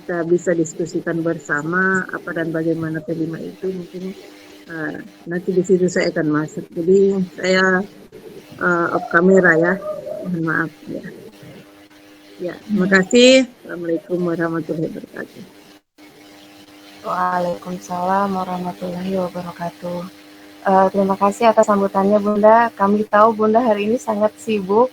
kita bisa diskusikan bersama apa dan bagaimana P5 itu mungkin nanti di situ saya akan masuk. Jadi saya off kamera ya, mohon maaf ya. Ya, terima kasih. Assalamualaikum warahmatullahi wabarakatuh. Waalaikumsalam warahmatullahi wabarakatuh. Terima kasih atas sambutannya Bunda. Kami tahu Bunda hari ini sangat sibuk.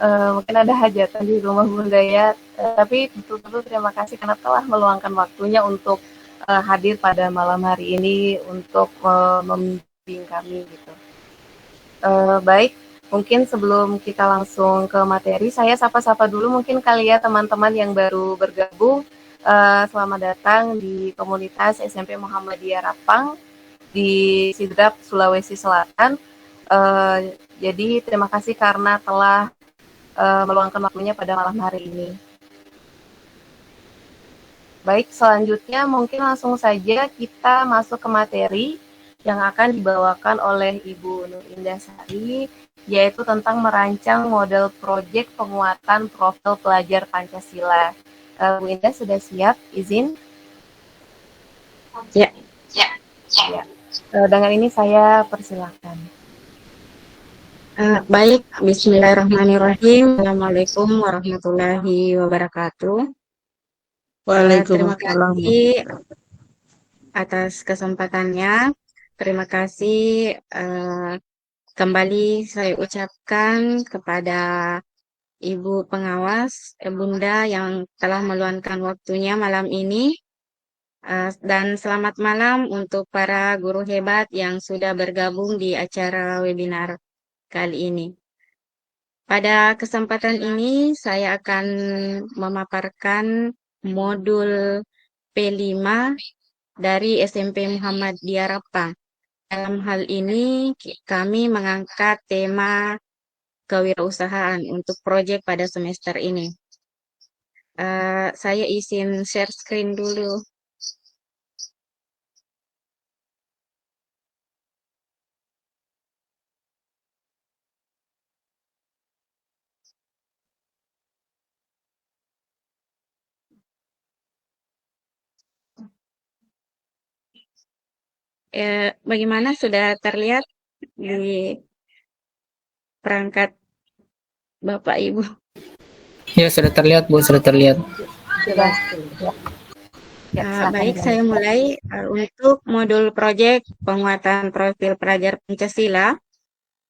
Mungkin ada hajatan di rumah Bunda ya. Tapi betul-betul terima kasih karena telah meluangkan waktunya untuk hadir pada malam hari ini untuk membimbing kami gitu. Baik, mungkin sebelum kita langsung ke materi, saya sapa-sapa dulu mungkin kali ya teman-teman yang baru bergabung. Selamat datang di komunitas SMP Muhammadiyah Rapang di Sidrap, Sulawesi Selatan. Jadi terima kasih karena telah meluangkan waktunya pada malam hari ini. Baik, selanjutnya mungkin langsung saja kita masuk ke materi yang akan dibawakan oleh Ibu Nur Indah Sari, yaitu tentang merancang model proyek penguatan profil pelajar Pancasila. Bu Indah sudah siap? Izin? Ya. Ya. Dengan ini saya persilahkan. Baik, bismillahirrahmanirrahim. Assalamualaikum warahmatullahi wabarakatuh. Terima kasih atas kesempatannya. Terima kasih kembali saya ucapkan kepada Ibu Pengawas, Bunda yang telah meluangkan waktunya malam ini. Dan selamat malam untuk para guru hebat yang sudah bergabung di acara webinar kali ini. Pada kesempatan ini saya akan memaparkan modul P5 dari SMP Muhammadiyah Rapang. Dalam hal ini kami mengangkat tema kewirausahaan untuk proyek pada semester ini. Saya izin share screen dulu. Bagaimana, sudah terlihat di perangkat Bapak Ibu? Ya, sudah terlihat Bu, sudah terlihat. Jelas. Baik, saya mulai. Untuk modul proyek penguatan profil pelajar Pancasila,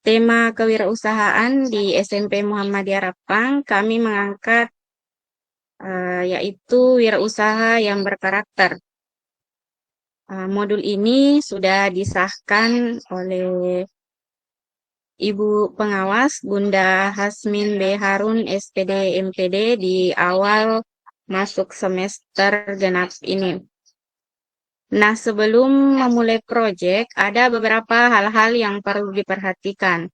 tema kewirausahaan di SMP Muhammadiyah Rapang, kami mengangkat yaitu wirausaha yang berkarakter. Modul ini sudah disahkan oleh Ibu Pengawas Bunda Hasmin B. Harun SPD MPD di awal masuk semester genap ini. Nah, sebelum memulai proyek, ada beberapa hal-hal yang perlu diperhatikan.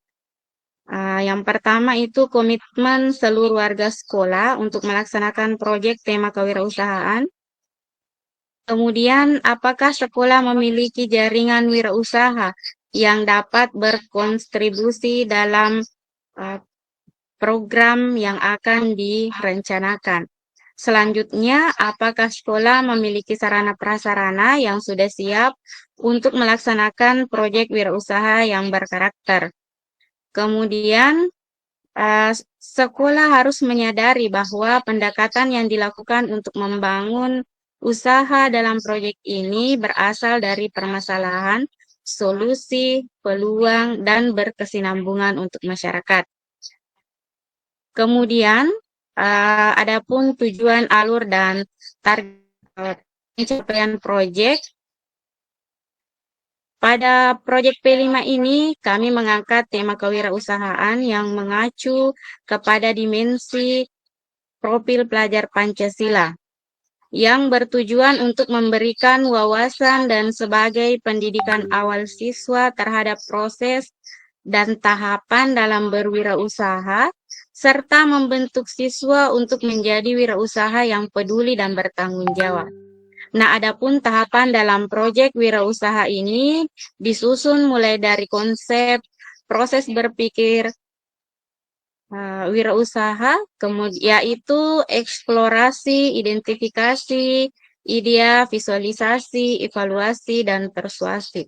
Yang pertama itu komitmen seluruh warga sekolah untuk melaksanakan proyek tema kewirausahaan. Kemudian, apakah sekolah memiliki jaringan wirausaha yang dapat berkontribusi dalam program yang akan direncanakan? Selanjutnya, apakah sekolah memiliki sarana prasarana yang sudah siap untuk melaksanakan proyek wirausaha yang berkarakter? Kemudian, sekolah harus menyadari bahwa pendekatan yang dilakukan untuk membangun usaha dalam proyek ini berasal dari permasalahan, solusi, peluang, dan berkesinambungan untuk masyarakat. Kemudian, adapun tujuan, alur, dan target pencapaian proyek. Pada proyek P5 ini, kami mengangkat tema kewirausahaan yang mengacu kepada dimensi profil pelajar Pancasila, yang bertujuan untuk memberikan wawasan dan sebagai pendidikan awal siswa terhadap proses dan tahapan dalam berwirausaha, serta membentuk siswa untuk menjadi wirausaha yang peduli dan bertanggung jawab. Nah, adapun tahapan dalam proyek wirausaha ini disusun mulai dari konsep, proses berpikir, wirausaha, kemudian yaitu eksplorasi, identifikasi, idea, visualisasi, evaluasi, dan persuasi.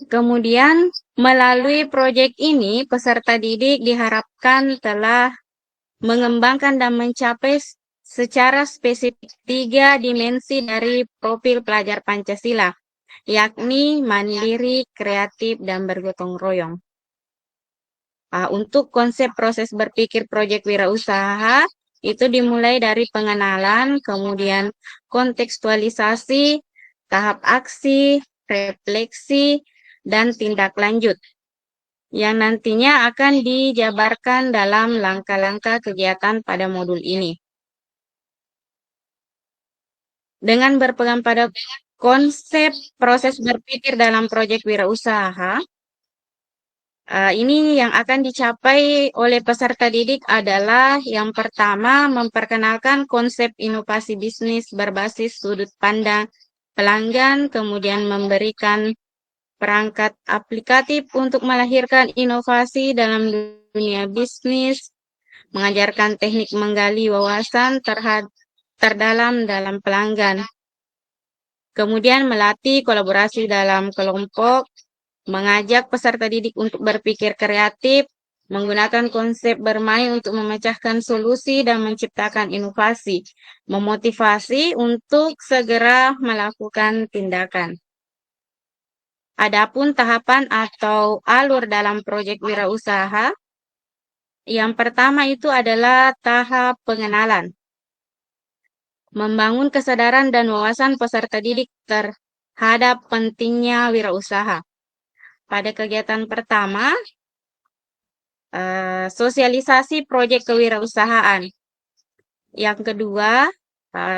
Kemudian, melalui proyek ini, peserta didik diharapkan telah mengembangkan dan mencapai secara spesifik 3 dimensi dari profil pelajar Pancasila, yakni mandiri, kreatif, dan bergotong royong. Untuk konsep proses berpikir proyek wirausaha, itu dimulai dari pengenalan, kemudian kontekstualisasi, tahap aksi, refleksi, dan tindak lanjut, yang nantinya akan dijabarkan dalam langkah-langkah kegiatan pada modul ini. Dengan berpegang pada konsep proses berpikir dalam proyek wirausaha, ini yang akan dicapai oleh peserta didik adalah yang pertama, memperkenalkan konsep inovasi bisnis berbasis sudut pandang pelanggan, kemudian memberikan perangkat aplikatif untuk melahirkan inovasi dalam dunia bisnis, mengajarkan teknik menggali wawasan terdalam dalam pelanggan, kemudian melatih kolaborasi dalam kelompok, mengajak peserta didik untuk berpikir kreatif, menggunakan konsep bermain untuk memecahkan solusi dan menciptakan inovasi, memotivasi untuk segera melakukan tindakan. Adapun tahapan atau alur dalam proyek wirausaha, yang pertama itu adalah tahap pengenalan. Membangun kesadaran dan wawasan peserta didik terhadap pentingnya wirausaha. Pada kegiatan pertama, sosialisasi proyek kewirausahaan. Yang kedua,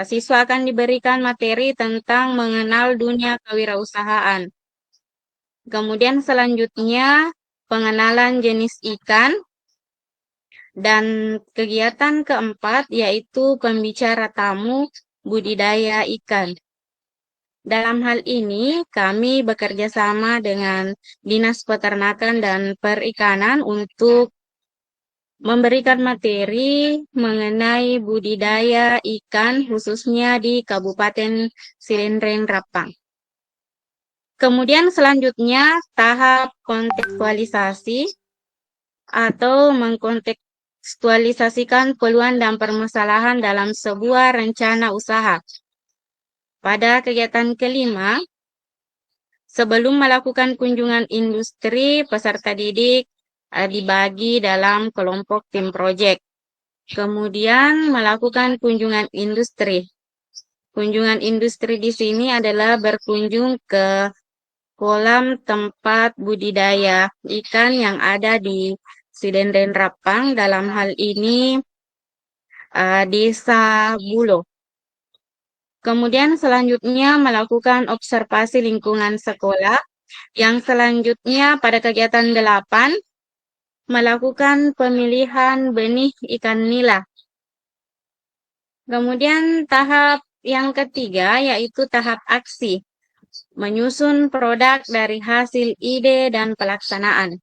siswa akan diberikan materi tentang mengenal dunia kewirausahaan. Kemudian selanjutnya, pengenalan jenis ikan. Dan kegiatan keempat yaitu pembicara tamu budidaya ikan. Dalam hal ini, kami bekerja sama dengan Dinas Peternakan dan Perikanan untuk memberikan materi mengenai budidaya ikan khususnya di Kabupaten Silendreng Rapang. Kemudian selanjutnya tahap kontekstualisasi atau mengkontekstualisasikan peluang dan permasalahan dalam sebuah rencana usaha. Pada kegiatan kelima, sebelum melakukan kunjungan industri, peserta didik dibagi dalam kelompok tim proyek. Kemudian melakukan kunjungan industri. Kunjungan industri di sini adalah berkunjung ke kolam tempat budidaya ikan yang ada di Silendreng Rapang, dalam hal ini Desa Bulo. Kemudian selanjutnya melakukan observasi lingkungan sekolah. Yang selanjutnya pada kegiatan 8, melakukan pemilihan benih ikan nila. Kemudian tahap yang ketiga yaitu tahap aksi. Menyusun produk dari hasil ide dan pelaksanaan.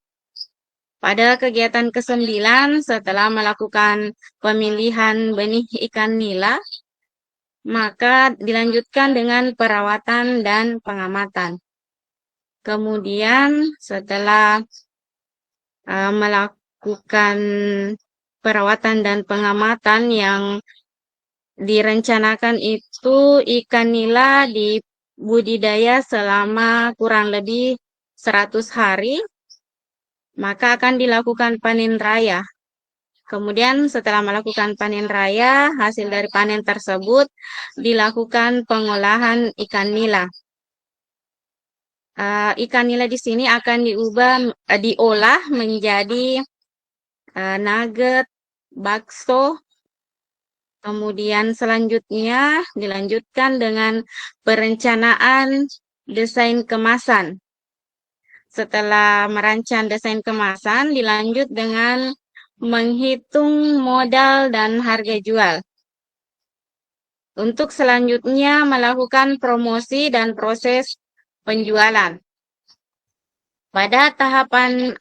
Pada kegiatan ke-9, setelah melakukan pemilihan benih ikan nila, maka dilanjutkan dengan perawatan dan pengamatan. Kemudian setelah melakukan perawatan dan pengamatan yang direncanakan itu, ikan nila dibudidaya selama kurang lebih 100 hari, maka akan dilakukan panen raya. Kemudian setelah melakukan panen raya, hasil dari panen tersebut dilakukan pengolahan ikan nila. Ikan nila di sini akan diolah menjadi nugget, bakso. Kemudian selanjutnya dilanjutkan dengan perencanaan desain kemasan. Setelah merancang desain kemasan, dilanjut dengan menghitung modal dan harga jual. Untuk selanjutnya melakukan promosi dan proses penjualan. Pada tahapan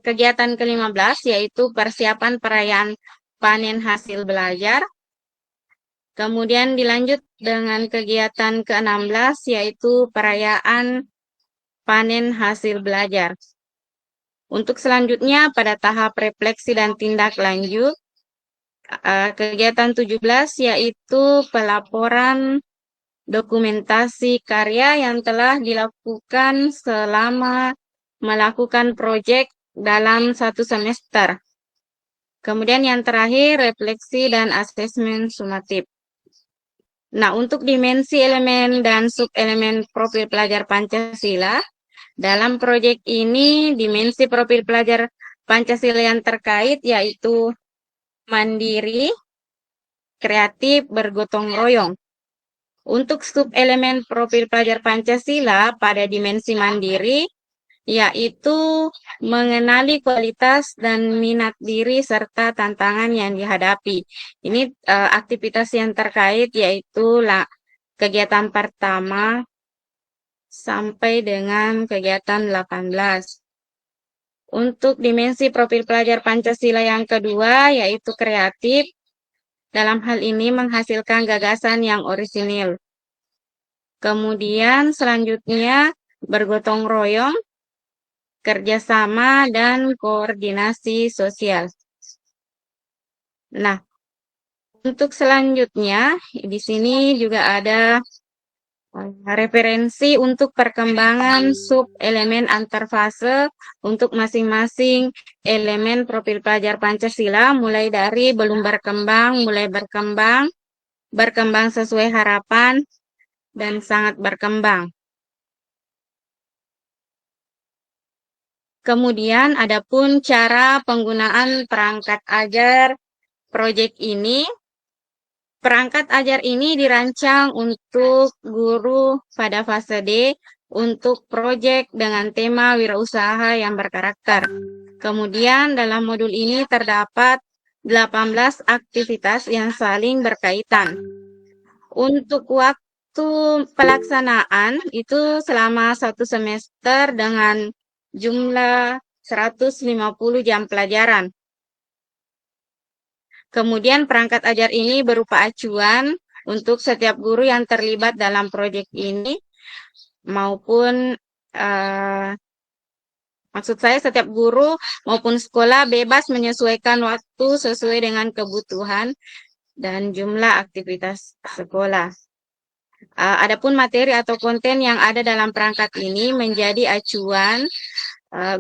kegiatan ke-15 yaitu persiapan perayaan panen hasil belajar. Kemudian dilanjut dengan kegiatan ke-16 yaitu perayaan panen hasil belajar. Untuk selanjutnya pada tahap refleksi dan tindak lanjut, kegiatan 17 yaitu pelaporan dokumentasi karya yang telah dilakukan selama melakukan proyek dalam 1 semester. Kemudian yang terakhir, refleksi dan asesmen sumatif. Nah, untuk dimensi elemen dan subelemen profil pelajar Pancasila, dalam proyek ini dimensi profil pelajar Pancasila yang terkait yaitu mandiri, kreatif, bergotong royong. Untuk subelemen profil pelajar Pancasila pada dimensi mandiri, yaitu mengenali kualitas dan minat diri serta tantangan yang dihadapi. Ini aktivitas yang terkait yaitu kegiatan pertama sampai dengan kegiatan 18. Untuk dimensi profil pelajar Pancasila yang kedua yaitu kreatif, dalam hal ini menghasilkan gagasan yang orisinil. Kemudian selanjutnya bergotong royong, kerjasama, dan koordinasi sosial. Nah, untuk selanjutnya di sini juga ada referensi untuk perkembangan sub-elemen antarfase untuk masing-masing elemen profil pelajar Pancasila, mulai dari belum berkembang, mulai berkembang, berkembang sesuai harapan, dan sangat berkembang. Kemudian adapun cara penggunaan perangkat ajar proyek ini. Perangkat ajar ini dirancang untuk guru pada fase D untuk proyek dengan tema wirausaha yang berkarakter. Kemudian dalam modul ini terdapat 18 aktivitas yang saling berkaitan. Untuk waktu pelaksanaan itu selama 1 semester dengan jumlah 150 jam pelajaran. Kemudian perangkat ajar ini berupa acuan untuk setiap guru yang terlibat dalam proyek ini, maupun maksud saya setiap guru maupun sekolah bebas menyesuaikan waktu sesuai dengan kebutuhan dan jumlah aktivitas sekolah. Adapun materi atau konten yang ada dalam perangkat ini menjadi acuan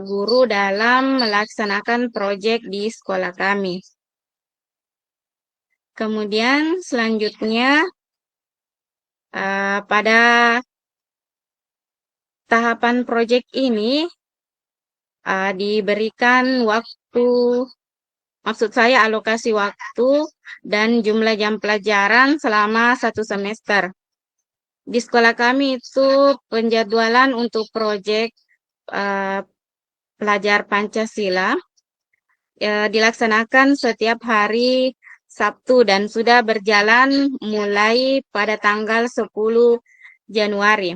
guru dalam melaksanakan proyek di sekolah kami. Kemudian selanjutnya pada tahapan proyek ini diberikan waktu, maksud saya alokasi waktu dan jumlah jam pelajaran selama 1 semester. Di sekolah kami itu penjadwalan untuk proyek pelajar Pancasila dilaksanakan setiap hari Sabtu dan sudah berjalan mulai pada tanggal 10 Januari.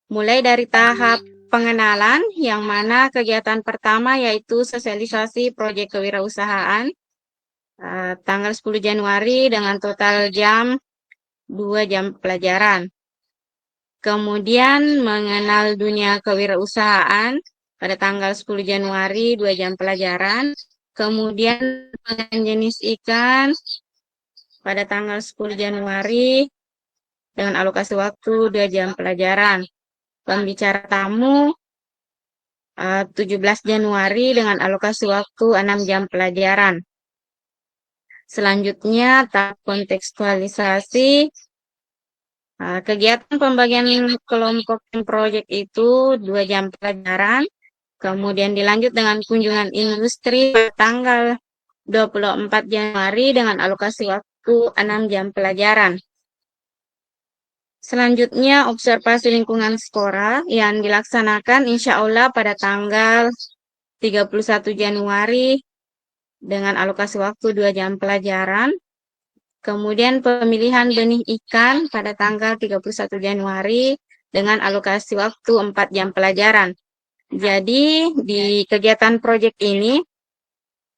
Mulai dari tahap pengenalan yang mana kegiatan pertama yaitu sosialisasi proyek kewirausahaan tanggal 10 Januari dengan total jam 2 jam pelajaran. Kemudian mengenal dunia kewirausahaan pada tanggal 10 Januari 2 jam pelajaran. Kemudian pengen jenis ikan pada tanggal 10 Januari dengan alokasi waktu 2 jam pelajaran. Pembicara tamu 17 Januari dengan alokasi waktu 6 jam pelajaran. Selanjutnya tahap kontekstualisasi. Kegiatan pembagian kelompok proyek itu 2 jam pelajaran. Kemudian dilanjut dengan kunjungan industri pada tanggal 24 Januari dengan alokasi waktu 6 jam pelajaran. Selanjutnya observasi lingkungan sekolah yang dilaksanakan insya Allah pada tanggal 31 Januari dengan alokasi waktu 2 jam pelajaran. Kemudian pemilihan benih ikan pada tanggal 31 Januari dengan alokasi waktu 4 jam pelajaran. Jadi di kegiatan proyek ini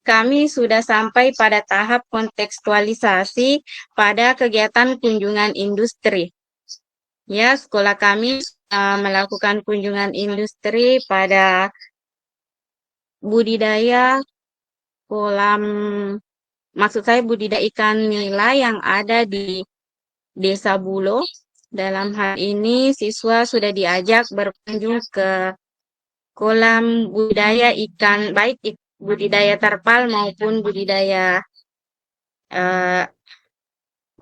kami sudah sampai pada tahap kontekstualisasi pada kegiatan kunjungan industri. Ya, sekolah kami melakukan kunjungan industri pada budidaya kolam, maksud saya budidaya ikan nila yang ada di Desa Bulo. Dalam hal ini siswa sudah diajak berkunjung ke kolam budidaya ikan, baik budidaya terpal maupun budidaya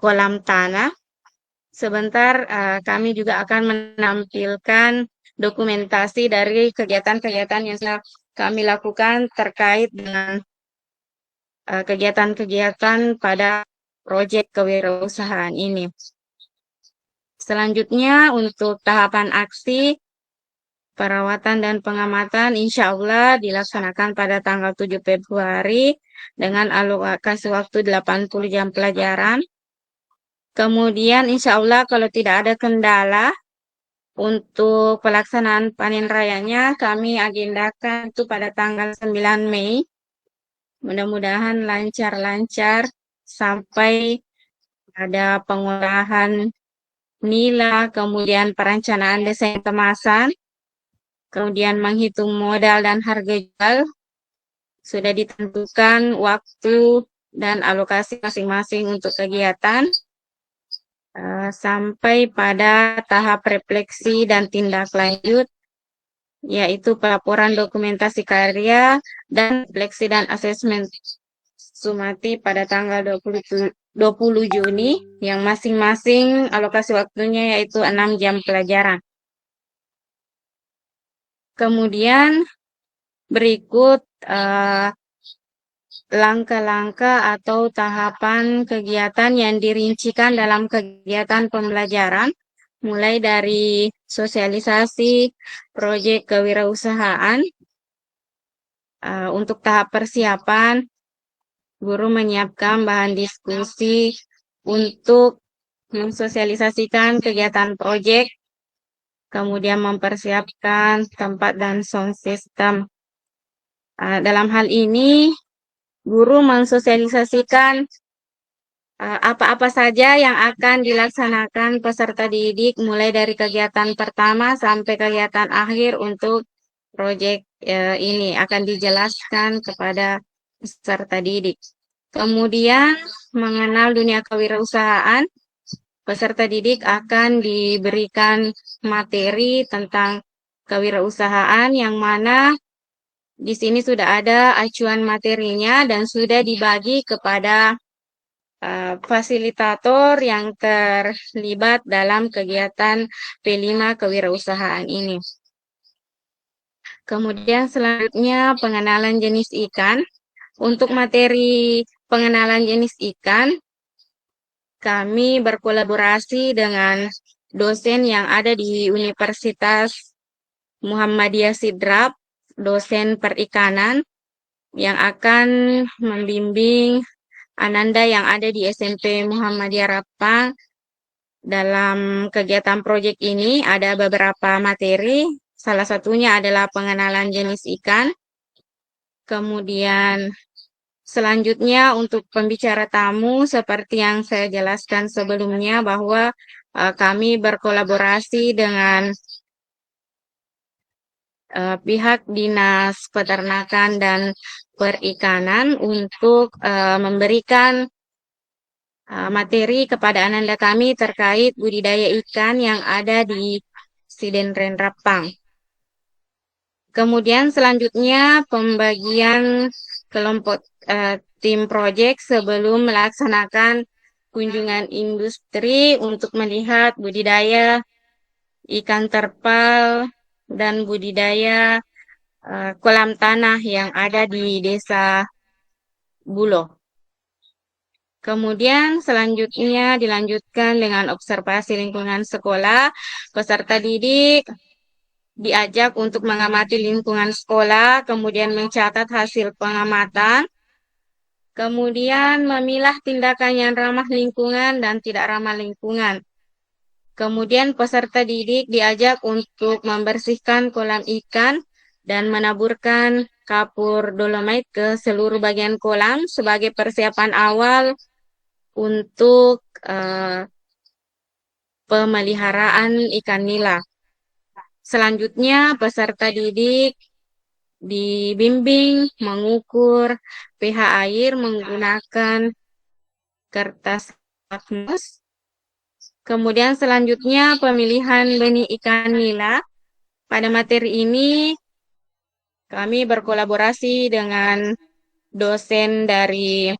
kolam tanah. Sebentar kami juga akan menampilkan dokumentasi dari kegiatan-kegiatan yang kami lakukan terkait dengan kegiatan-kegiatan pada proyek kewirausahaan ini. Selanjutnya untuk tahapan aksi, perawatan dan pengamatan insya Allah dilaksanakan pada tanggal 7 Februari dengan alokasi waktu 80 jam pelajaran. Kemudian insya Allah kalau tidak ada kendala untuk pelaksanaan panen rayanya kami agendakan itu pada tanggal 9 Mei. Mudah-mudahan lancar-lancar sampai ada pengolahan nila, kemudian perencanaan desain kemasan, kemudian menghitung modal dan harga jual, sudah ditentukan waktu dan alokasi masing-masing untuk kegiatan, sampai pada tahap refleksi dan tindak lanjut, yaitu pelaporan dokumentasi karya dan refleksi dan asesmen sumati pada tanggal 20 Juni, yang masing-masing alokasi waktunya yaitu 6 jam pelajaran. Kemudian berikut langkah-langkah atau tahapan kegiatan yang dirincikan dalam kegiatan pembelajaran, mulai dari sosialisasi proyek kewirausahaan. Untuk tahap persiapan, guru menyiapkan bahan diskusi untuk mensosialisasikan kegiatan proyek, kemudian mempersiapkan tempat dan sound system. Dalam hal ini, guru mensosialisasikan apa-apa saja yang akan dilaksanakan peserta didik mulai dari kegiatan pertama sampai kegiatan akhir untuk proyek ini akan dijelaskan kepada peserta didik. Kemudian mengenal dunia kewirausahaan, peserta didik akan diberikan materi tentang kewirausahaan yang mana di sini sudah ada acuan materinya dan sudah dibagi kepada fasilitator yang terlibat dalam kegiatan P5 kewirausahaan ini. Kemudian selanjutnya pengenalan jenis ikan. Untuk materi pengenalan jenis ikan, kami berkolaborasi dengan dosen yang ada di Universitas Muhammadiyah Sidrap, dosen perikanan, yang akan membimbing Ananda yang ada di SMP Muhammadiyah Rapang. Dalam kegiatan proyek ini ada beberapa materi, salah satunya adalah pengenalan jenis ikan. Kemudian selanjutnya untuk pembicara tamu, seperti yang saya jelaskan sebelumnya bahwa kami berkolaborasi dengan pihak Dinas Peternakan dan Perikanan untuk memberikan materi kepada Ananda kami terkait budidaya ikan yang ada di Sidenren Rapang. Kemudian selanjutnya pembagian kelompok tim proyek sebelum melaksanakan kunjungan industri untuk melihat budidaya ikan terpal dan budidaya kolam tanah yang ada di Desa Bulo. Kemudian selanjutnya dilanjutkan dengan observasi lingkungan sekolah. Peserta didik diajak untuk mengamati lingkungan sekolah, kemudian mencatat hasil pengamatan, kemudian memilah tindakan yang ramah lingkungan dan tidak ramah lingkungan. Kemudian peserta didik diajak untuk membersihkan kolam ikan dan menaburkan kapur dolomite ke seluruh bagian kolam sebagai persiapan awal untuk pemeliharaan ikan nila. Selanjutnya, peserta didik dibimbing mengukur pH air menggunakan kertas lakmus. Kemudian selanjutnya pemilihan benih ikan nila. Pada materi ini kami berkolaborasi dengan dosen dari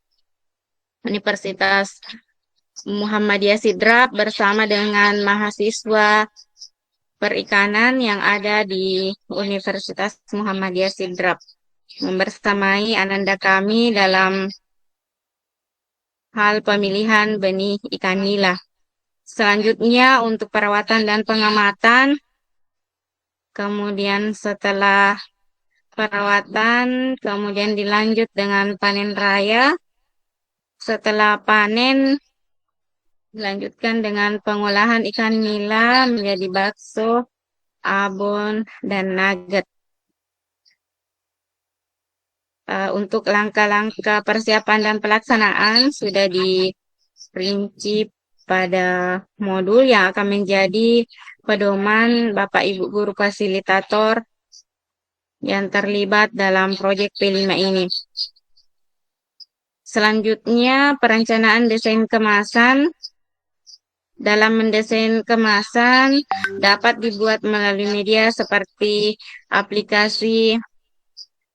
Universitas Muhammadiyah Sidrap bersama dengan mahasiswa perikanan yang ada di Universitas Muhammadiyah Sidrap. Membersamai ananda kami dalam hal pemilihan benih ikan nila. Selanjutnya untuk perawatan dan pengamatan, kemudian setelah perawatan, kemudian dilanjut dengan panen raya. Setelah panen, dilanjutkan dengan pengolahan ikan nila menjadi bakso, abon, dan nugget. Untuk langkah-langkah persiapan dan pelaksanaan sudah diperinci pada modul yang akan menjadi pedoman Bapak Ibu Guru Fasilitator yang terlibat dalam proyek P5 ini. Selanjutnya, perencanaan desain kemasan. Dalam mendesain kemasan dapat dibuat melalui media seperti aplikasi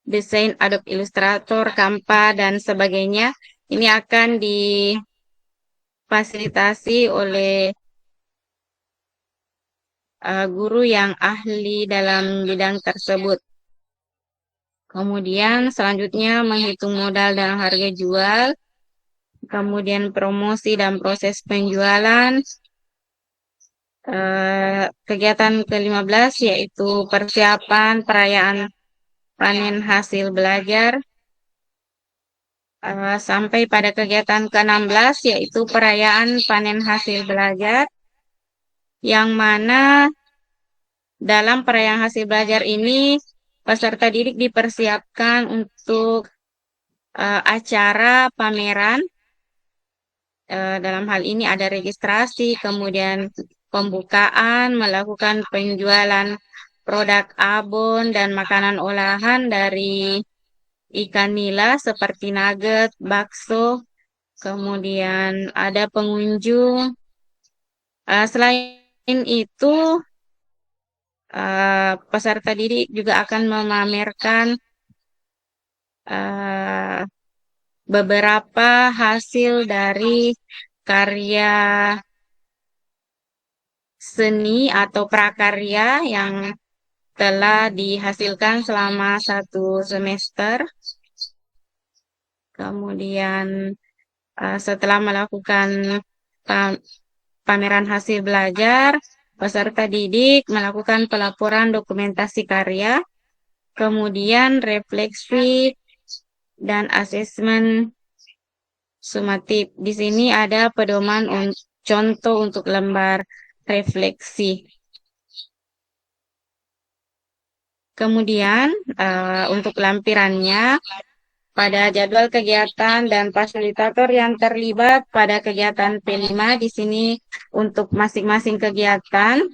desain Adobe Illustrator, Canva, dan sebagainya. Ini akan difasilitasi oleh guru yang ahli dalam bidang tersebut. Kemudian selanjutnya menghitung modal dan harga jual. Kemudian promosi dan proses penjualan. Kegiatan ke-15 yaitu persiapan perayaan panen hasil belajar. Sampai pada kegiatan ke-16 yaitu perayaan panen hasil belajar, yang mana dalam perayaan hasil belajar ini peserta didik dipersiapkan untuk acara pameran. Dalam hal ini ada registrasi, kemudian pembukaan, melakukan penjualan produk abon dan makanan olahan dari ikan nila seperti nugget, bakso, kemudian ada pengunjung. Selain itu, peserta didik juga akan memamerkan beberapa hasil dari karya seni atau prakarya yang telah dihasilkan selama 1 semester. Kemudian setelah melakukan pameran hasil belajar, peserta didik melakukan pelaporan dokumentasi karya, kemudian refleksi dan asesmen sumatif. Di sini ada pedoman contoh untuk lembar refleksi. Kemudian untuk lampirannya, pada jadwal kegiatan dan fasilitator yang terlibat pada kegiatan P5 di sini untuk masing-masing kegiatan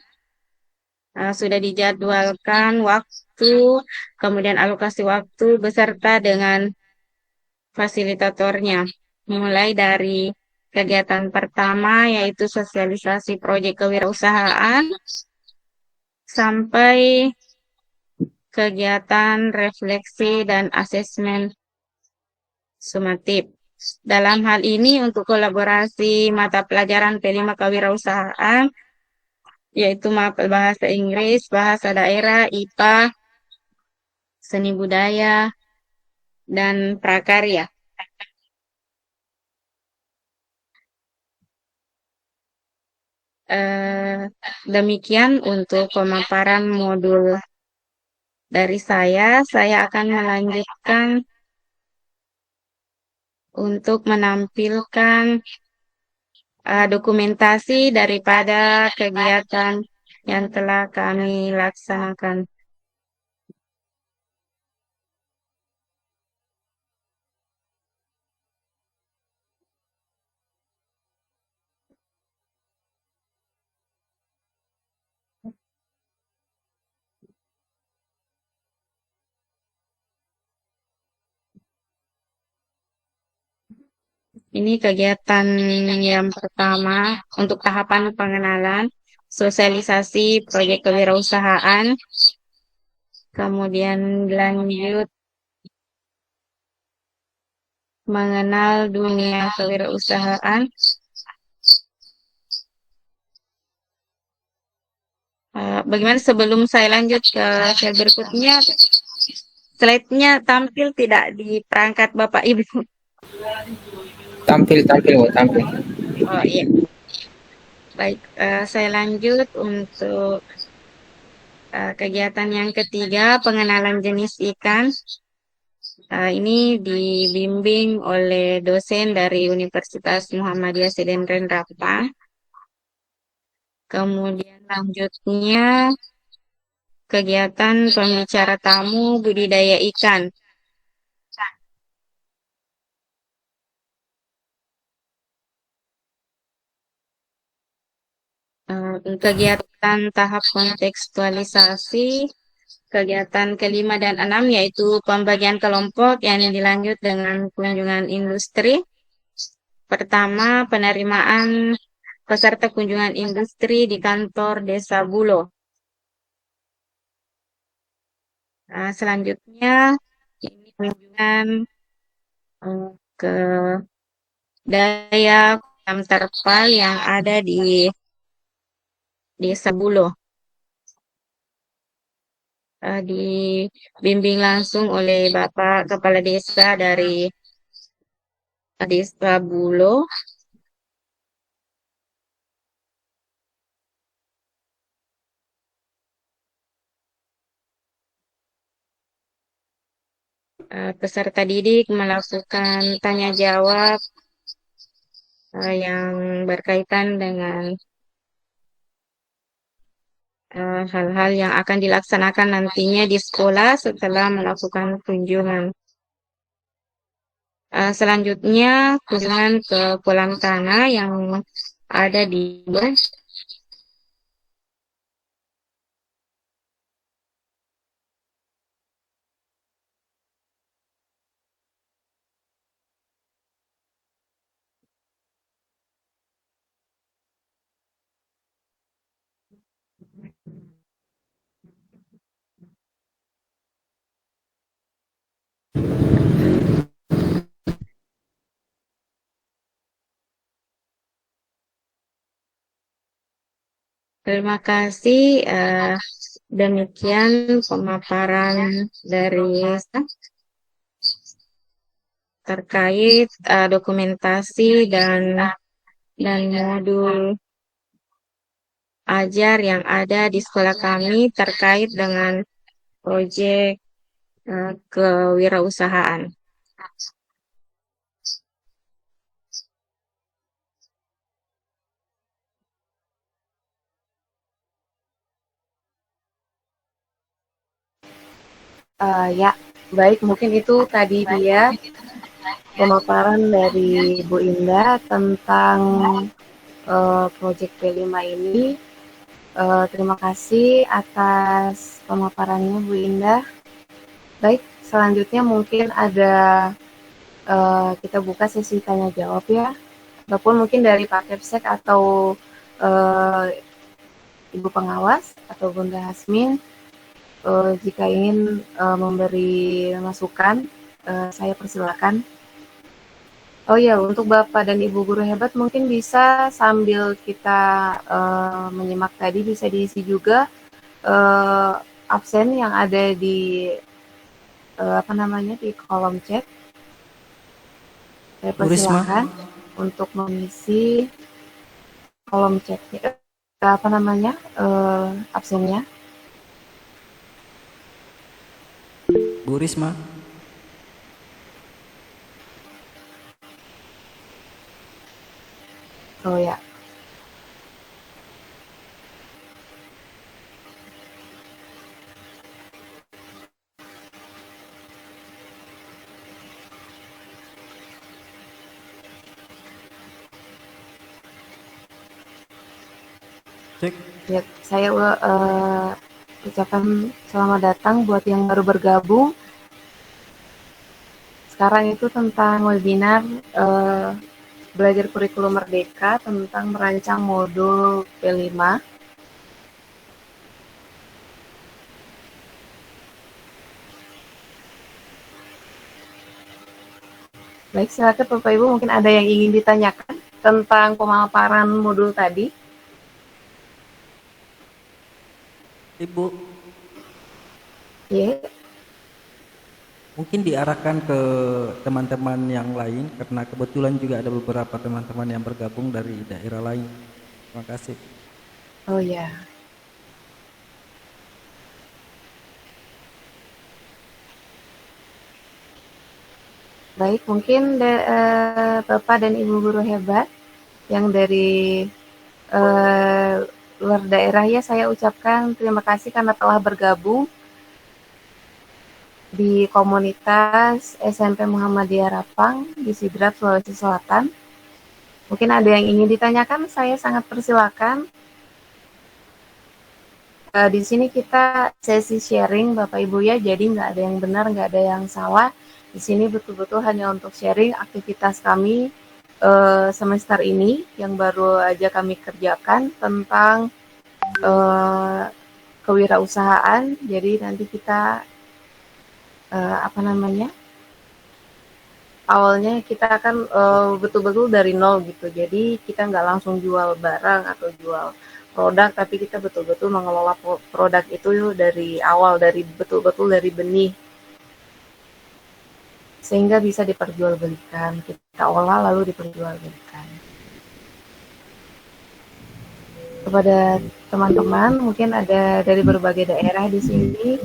sudah dijadwalkan waktu, kemudian alokasi waktu beserta dengan fasilitatornya. Mulai dari kegiatan pertama yaitu sosialisasi proyek kewirausahaan sampai kegiatan refleksi dan asesmen sumatif. Dalam hal ini untuk kolaborasi mata pelajaran P5 kewirausahaan yaitu mapel bahasa Inggris, bahasa daerah, IPA, seni budaya, dan prakarya. Demikian untuk pemaparan modul dari saya. Saya akan melanjutkan untuk menampilkan dokumentasi daripada kegiatan yang telah kami laksanakan. Ini kegiatan yang pertama untuk tahapan pengenalan, sosialisasi proyek kewirausahaan, kemudian lanjut mengenal dunia kewirausahaan. Bagaimana sebelum saya lanjut ke slide berikutnya, slide-nya tampil tidak di perangkat Bapak Ibu? Tampil, tampil, Bu, tampil. Oh iya. Baik, saya lanjut untuk kegiatan yang ketiga, pengenalan jenis ikan. Ini dibimbing oleh dosen dari Universitas Muhammadiyah Sedenren Rapa. Kemudian lanjutnya kegiatan pembicara tamu budidaya ikan. Kegiatan tahap kontekstualisasi, kegiatan kelima dan enam yaitu pembagian kelompok yang dilanjut dengan kunjungan industri. Pertama, penerimaan peserta kunjungan industri di kantor Desa Bulo. Selanjutnya, ini kunjungan ke daya kolam terpal yang ada di Desa Bulo. Dibimbing langsung oleh Bapak Kepala Desa dari Desa Bulo. Peserta didik melakukan tanya jawab yang berkaitan dengan hal-hal yang akan dilaksanakan nantinya di sekolah setelah melakukan kunjungan. Selanjutnya kunjungan ke kolam tanah yang ada di Terima kasih. Demikian pemaparan dari terkait dokumentasi dan modul ajar yang ada di sekolah kami terkait dengan proyek kewirausahaan. Ya, baik. Mungkin itu tadi dia pemaparan dari Bu Indah tentang proyek P5 ini. Terima kasih atas pemaparannya Bu Indah. Baik, selanjutnya mungkin ada kita buka sesi tanya jawab ya. Ataupun mungkin dari Pak Kepsek atau Ibu Pengawas atau Bunda Hasmin jika ingin memberi masukan, saya persilakan. Oh ya, untuk Bapak dan Ibu guru hebat mungkin bisa sambil kita menyimak tadi bisa diisi juga absen yang ada di di kolom chat. Saya persilakan untuk mengisi kolom chatnya absennya. Bu Risma. Oh ya. Cek. Ya, saya ucapkan selamat datang buat yang baru bergabung. Sekarang itu tentang webinar belajar kurikulum merdeka tentang merancang modul P5. Baik, silakan Bapak Ibu, mungkin ada yang ingin ditanyakan tentang pemaparan modul tadi. Ibu, Ya, mungkin diarahkan ke teman-teman yang lain karena kebetulan juga ada beberapa teman-teman yang bergabung dari daerah lain. Terima kasih. oh ya. Baik, mungkin Bapak dan Ibu guru hebat yang dari luar daerah, ya saya ucapkan terima kasih karena telah bergabung di komunitas SMP Muhammadiyah Rapang di Sidrap, Sulawesi Selatan. Mungkin ada yang ingin ditanyakan, saya sangat persilakan. Di sini kita sesi sharing Bapak Ibu ya, jadi nggak ada yang benar, nggak ada yang salah. Di sini betul-betul hanya untuk sharing aktivitas kami semester ini yang baru aja kami kerjakan tentang kewirausahaan. Jadi nanti kita awalnya kita akan betul-betul dari nol gitu. Jadi kita nggak langsung jual barang atau jual produk, tapi kita betul-betul mengelola produk itu dari awal, dari betul-betul dari benih, sehingga bisa diperjualbelikan. Kita olah lalu diperjualbelikan. Kepada teman-teman, mungkin ada dari berbagai daerah di sini.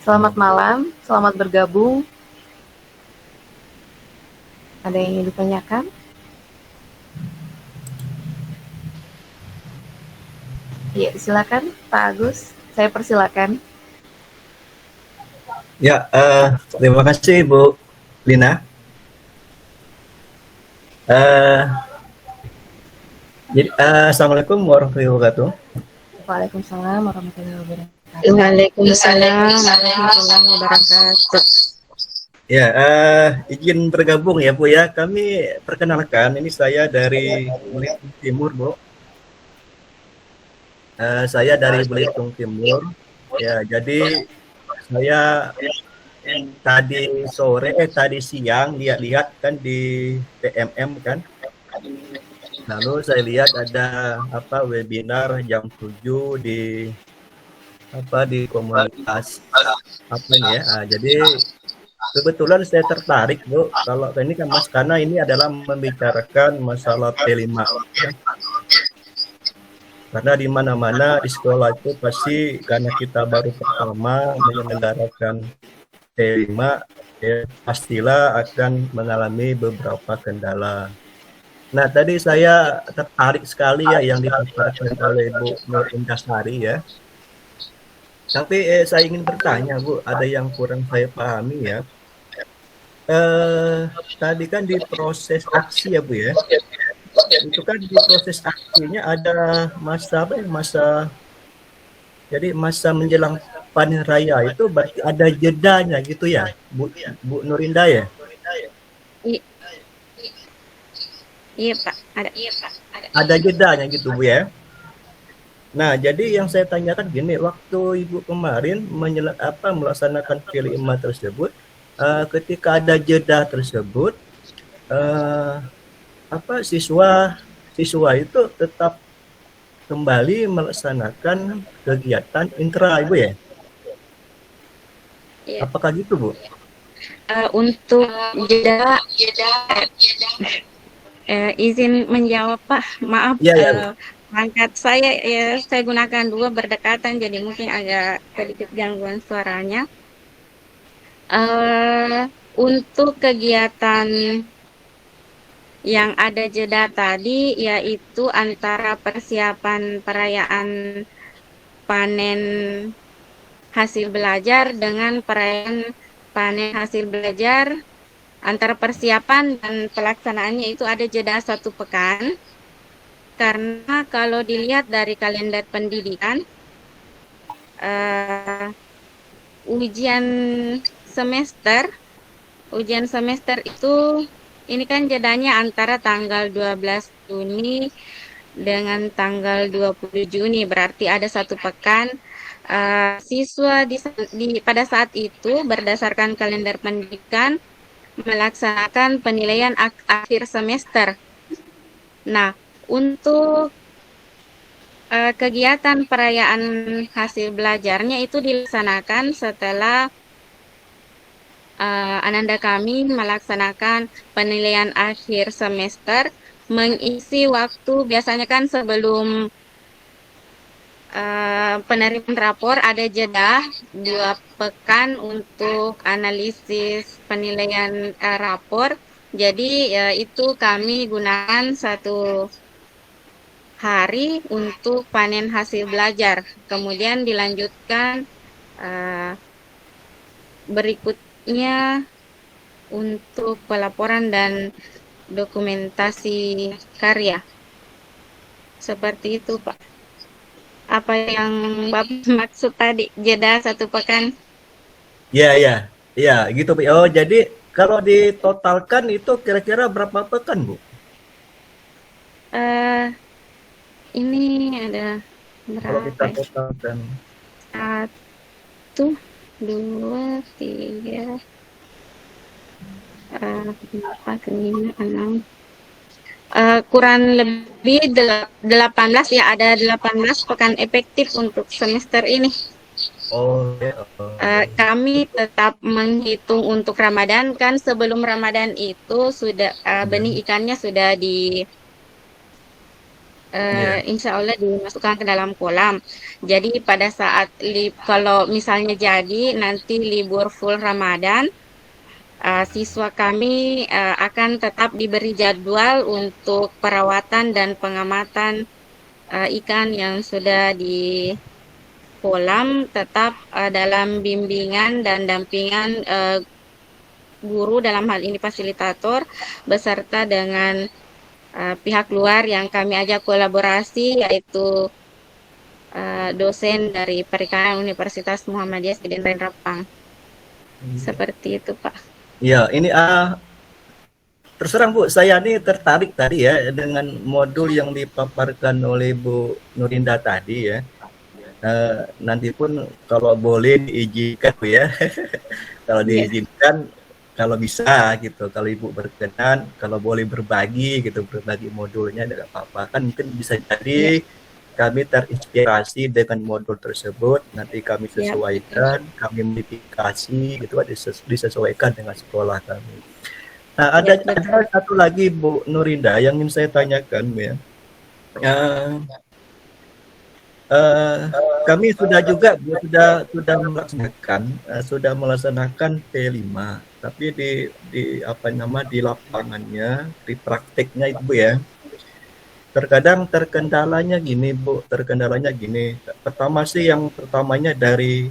Selamat malam, selamat bergabung. Ada yang ingin ditanyakan? Iya, silakan Pak Agus. Saya persilakan. Ya, terima kasih Bu Lina. Jadi, Assalamualaikum warahmatullahi wabarakatuh. Waalaikumsalam warahmatullahi wabarakatuh. Waalaikumsalam warahmatullahi wabarakatuh. Ya, izin bergabung ya Bu ya. Kami perkenalkan, ini saya dari Belitung Timur Bu. Saya dari Belitung Timur. Ya, jadi saya tadi siang lihat-lihat kan di PMM kan. Lalu saya lihat ada webinar jam 7 di komunitas ini ya. Jadi kebetulan saya tertarik Bu, kalau ini kan Mas, karena ini adalah membicarakan masalah P5. Karena di mana-mana di sekolah itu pasti karena kita baru pertama menyelenggarakan P5, ya pastilah akan mengalami beberapa kendala. Nah, tadi saya tertarik sekali ya yang dipaparkan oleh Bu Nur Indasari ya. Tapi saya ingin bertanya Bu, ada yang kurang saya pahami ya. Tadi kan di proses aksi ya Bu ya. Itu kan di proses aksinya ada masa menjelang panen raya itu berarti ada jedanya gitu ya Bu Nurinda ya. Iya Pak, ada. Ada jedanya gitu Bu ya. Nah, jadi yang saya tanyakan gini, waktu Ibu kemarin melaksanakan P5 tersebut, ketika ada jeda tersebut, siswa itu tetap kembali melaksanakan kegiatan intra Ibu ya? Iya. Apakah gitu Bu? Untuk jeda, izin menjawab Pak, maaf. Ya. Pangkat saya saya gunakan 2 berdekatan, jadi mungkin agak sedikit gangguan suaranya. Untuk kegiatan yang ada jeda tadi, yaitu antara persiapan perayaan panen hasil belajar dengan perayaan panen hasil belajar, antara persiapan dan pelaksanaannya itu ada jeda 1 pekan. Karena kalau dilihat dari kalender pendidikan, ujian semester itu ini kan jedanya antara tanggal 12 Juni dengan tanggal 20 Juni, berarti ada 1 pekan. Siswa pada saat itu berdasarkan kalender pendidikan melaksanakan penilaian akhir semester. Nah, untuk kegiatan perayaan hasil belajarnya itu dilaksanakan setelah Ananda kami melaksanakan penilaian akhir semester, mengisi waktu biasanya kan sebelum penerimaan rapor ada jeda 2 pekan untuk analisis penilaian rapor. Jadi itu kami gunakan 1 hari untuk panen hasil belajar. Kemudian dilanjutkan berikutnya untuk pelaporan dan dokumentasi karya. Seperti itu, Pak. Apa yang Bapak maksud tadi, jeda 1 pekan? Ya, gitu. Oh, jadi kalau ditotalkan itu kira-kira berapa pekan, Bu? Ini ada Kalau kita berapa? totalkan. 1, 2, 3, 4, 5, 6. Kurang lebih 18 ya, ada 18 pekan efektif untuk semester ini. Oh, ya. Kami tetap menghitung untuk Ramadan, kan sebelum Ramadan itu sudah benih ikannya sudah insya Allah dimasukkan ke dalam kolam. Jadi pada saat kalau misalnya jadi nanti libur full Ramadan, siswa kami akan tetap diberi jadwal untuk perawatan dan pengamatan ikan yang sudah di kolam, tetap dalam bimbingan dan dampingan guru, dalam hal ini fasilitator, beserta dengan pihak luar yang kami ajak kolaborasi, yaitu dosen dari Perikanan Universitas Muhammadiyah Sdn Rapang. Seperti itu, Pak. Ya, ini terus terang Bu, saya ini tertarik tadi ya dengan modul yang dipaparkan oleh Bu Nurinda tadi ya. Nanti pun kalau boleh diizinkan Bu ya, kalau diizinkan, kalau bisa gitu, kalau Ibu berkenan, kalau boleh berbagi gitu, berbagi modulnya tidak apa-apa, kan mungkin bisa jadi kami terinspirasi dengan modul tersebut, nanti kami sesuaikan, kami modifikasi gitu, disesuaikan dengan sekolah kami. Nah, ada satu lagi Bu Nurinda yang ingin saya tanyakan ya. Kami sudah juga sudah melaksanakan P5, tapi di lapangannya, di prakteknya itu ya, terkadang terkendalanya gini Bu, pertamanya dari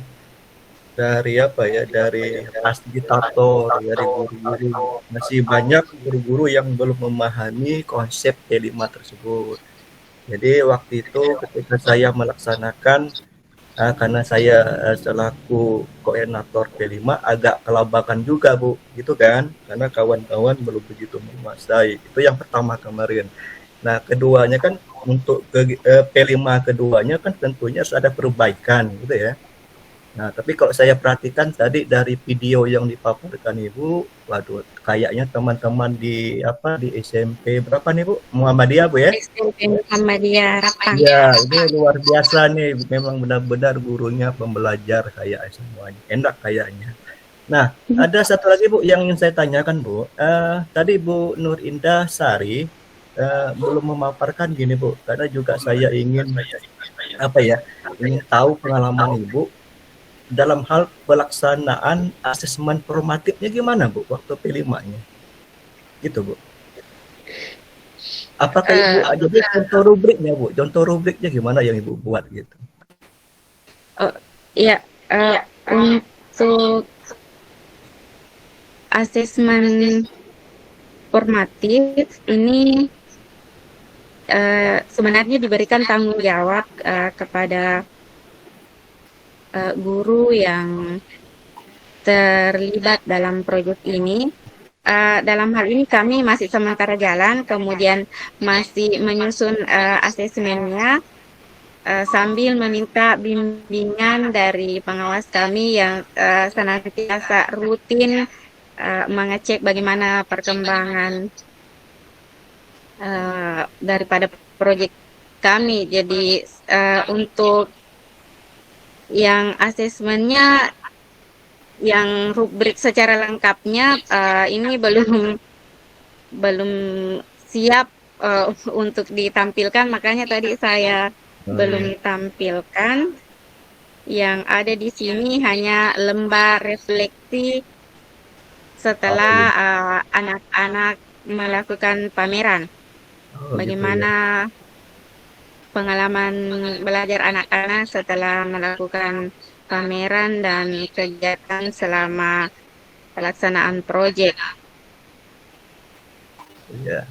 fasilitator, dari guru-guru. Masih banyak guru-guru yang belum memahami konsep P5 tersebut. Jadi waktu itu ketika saya melaksanakan, karena saya selaku koordinator P5 agak kelabakan juga Bu, gitu kan, karena kawan-kawan belum begitu menguasai. Itu yang pertama kemarin. Nah, keduanya kan untuk P5 keduanya kan tentunya harus ada perbaikan gitu ya. Nah, tapi kalau saya perhatikan tadi dari video yang dipaparkan Ibu, waduh, kayaknya teman-teman di SMP berapa nih Bu? Muhammadiyah Bu ya? SMP Muhammadiyah Rapang. Ya, ini luar biasa nih, memang benar-benar gurunya pembelajar kayak semuanya, enak kayaknya. Nah, ada satu lagi Bu yang ingin saya tanyakan Bu. Tadi Bu Nurinda Sari belum memaparkan gini Bu, karena juga saya ingin ingin tahu pengalaman Ibu dalam hal pelaksanaan asesmen formatifnya gimana Bu waktu P5-nya, gitu Bu. Apakah Ibu ada contoh rubriknya Bu? Contoh rubriknya gimana yang Ibu buat gitu? Untuk asesmen formatif ini sebenarnya diberikan tanggung jawab kepada guru yang terlibat dalam proyek ini. dalam hal ini kami masih sementara jalan, kemudian masih menyusun asesmennya sambil meminta bimbingan dari pengawas kami yang senantiasa rutin mengecek bagaimana perkembangan daripada proyek kami. Jadi untuk yang asesmennya, yang rubrik secara lengkapnya ini belum siap untuk ditampilkan, makanya tadi saya belum tampilkan. Yang ada di sini hanya lembar refleksi setelah anak-anak melakukan pameran. Bagaimana pengalaman belajar anak-anak setelah melakukan pameran dan kegiatan selama pelaksanaan proyek. Ya.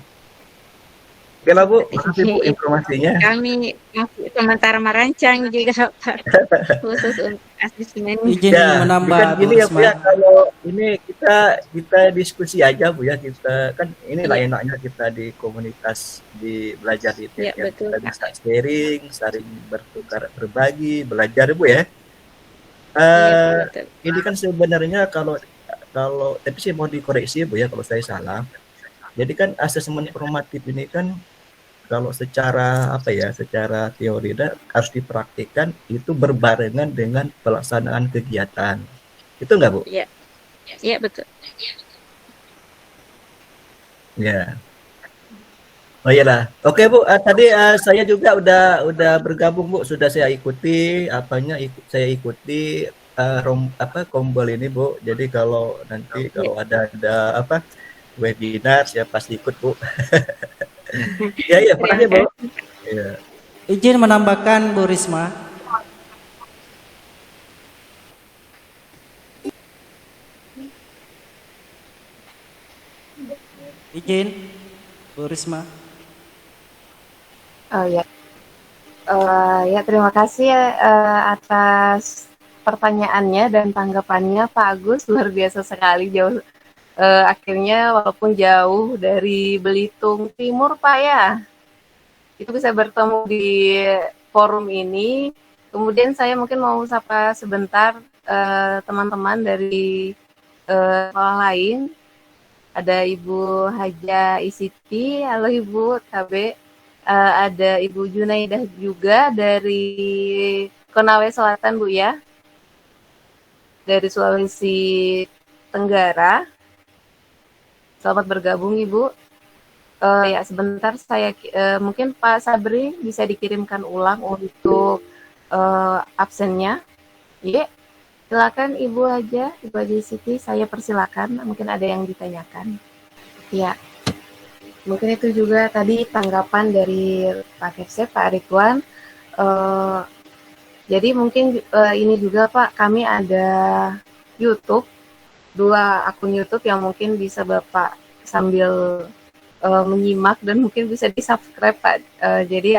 Oke lah Bu, makasih Bu informasinya. Kami masih sementara merancang juga Pak, khusus untuk asesmen. Izin menambah kan gini Bu ya Bu ya, Risma. kalau ini kita diskusi aja Bu ya, kita kan inilah enaknya kita di komunitas di belajar di Ya, TED, betul, kita Pak. bisa sharing, saling bertukar, berbagi, belajar Bu ya. Iya, betul. Ini kan sebenarnya kalau tapi saya mau dikoreksi Bu ya kalau saya salah. Jadi kan asesmen formatif ini kan kalau secara secara teori harus dipraktikkan itu berbarengan dengan pelaksanaan kegiatan. Itu enggak Bu? Iya. Iya, betul. Ya. Oh iyalah. Oke Bu, tadi saya juga udah bergabung Bu, sudah saya ikuti saya ikuti kombol ini Bu. Jadi kalau nanti kalau ada webinar saya pasti ikut Bu. Ya, makasih Bu. Ya. Izin menambahkan Bu Risma. Izin Bu Risma. Oh ya. Ya, terima kasih atas pertanyaannya dan tanggapannya Pak Agus, luar biasa sekali. Jauh akhirnya walaupun jauh dari Belitung Timur Pak ya, itu bisa bertemu di forum ini. Kemudian saya mungkin mau sapa sebentar teman-teman dari sekolah lain. Ada Ibu Haja Isiti, halo Ibu KB. Ada Ibu Junaidah juga dari Konawe Selatan Bu ya, dari Sulawesi Tenggara. Selamat bergabung Ibu. Ya sebentar saya mungkin Pak Sabri bisa dikirimkan ulang untuk absennya. Iya, silakan Ibu Haja Siti, saya persilakan. Mungkin ada yang ditanyakan. Ya. Mungkin itu juga tadi tanggapan dari Pak Kepsep, Pak Ridwan. Jadi mungkin ini juga Pak, kami ada YouTube, 2 akun YouTube yang mungkin bisa Bapak sambil menyimak dan mungkin bisa di-subscribe Pak. Jadi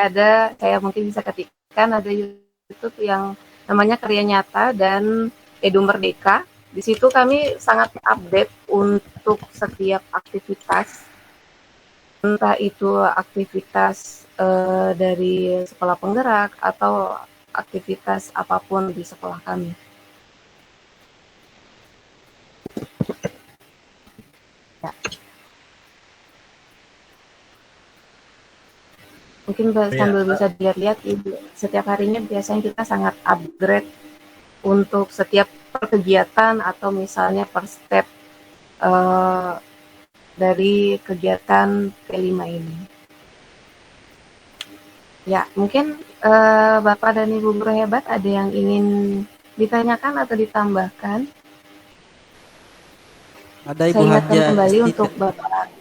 saya mungkin bisa ketikkan ada YouTube yang namanya Karya Nyata dan Edu Merdeka. Di situ kami sangat update untuk setiap aktivitas, entah itu aktivitas dari sekolah penggerak atau aktivitas apapun di sekolah kami. Ya. Mungkin sambil bisa dilihat-lihat, setiap harinya biasanya kita sangat upgrade untuk setiap kegiatan atau misalnya per step dari kegiatan P5 ini. Ya, mungkin Bapak dan Ibu guru hebat ada yang ingin ditanyakan atau ditambahkan? Ada Ibu Saya ingatkan Haja kembali Isiti. untuk Bapak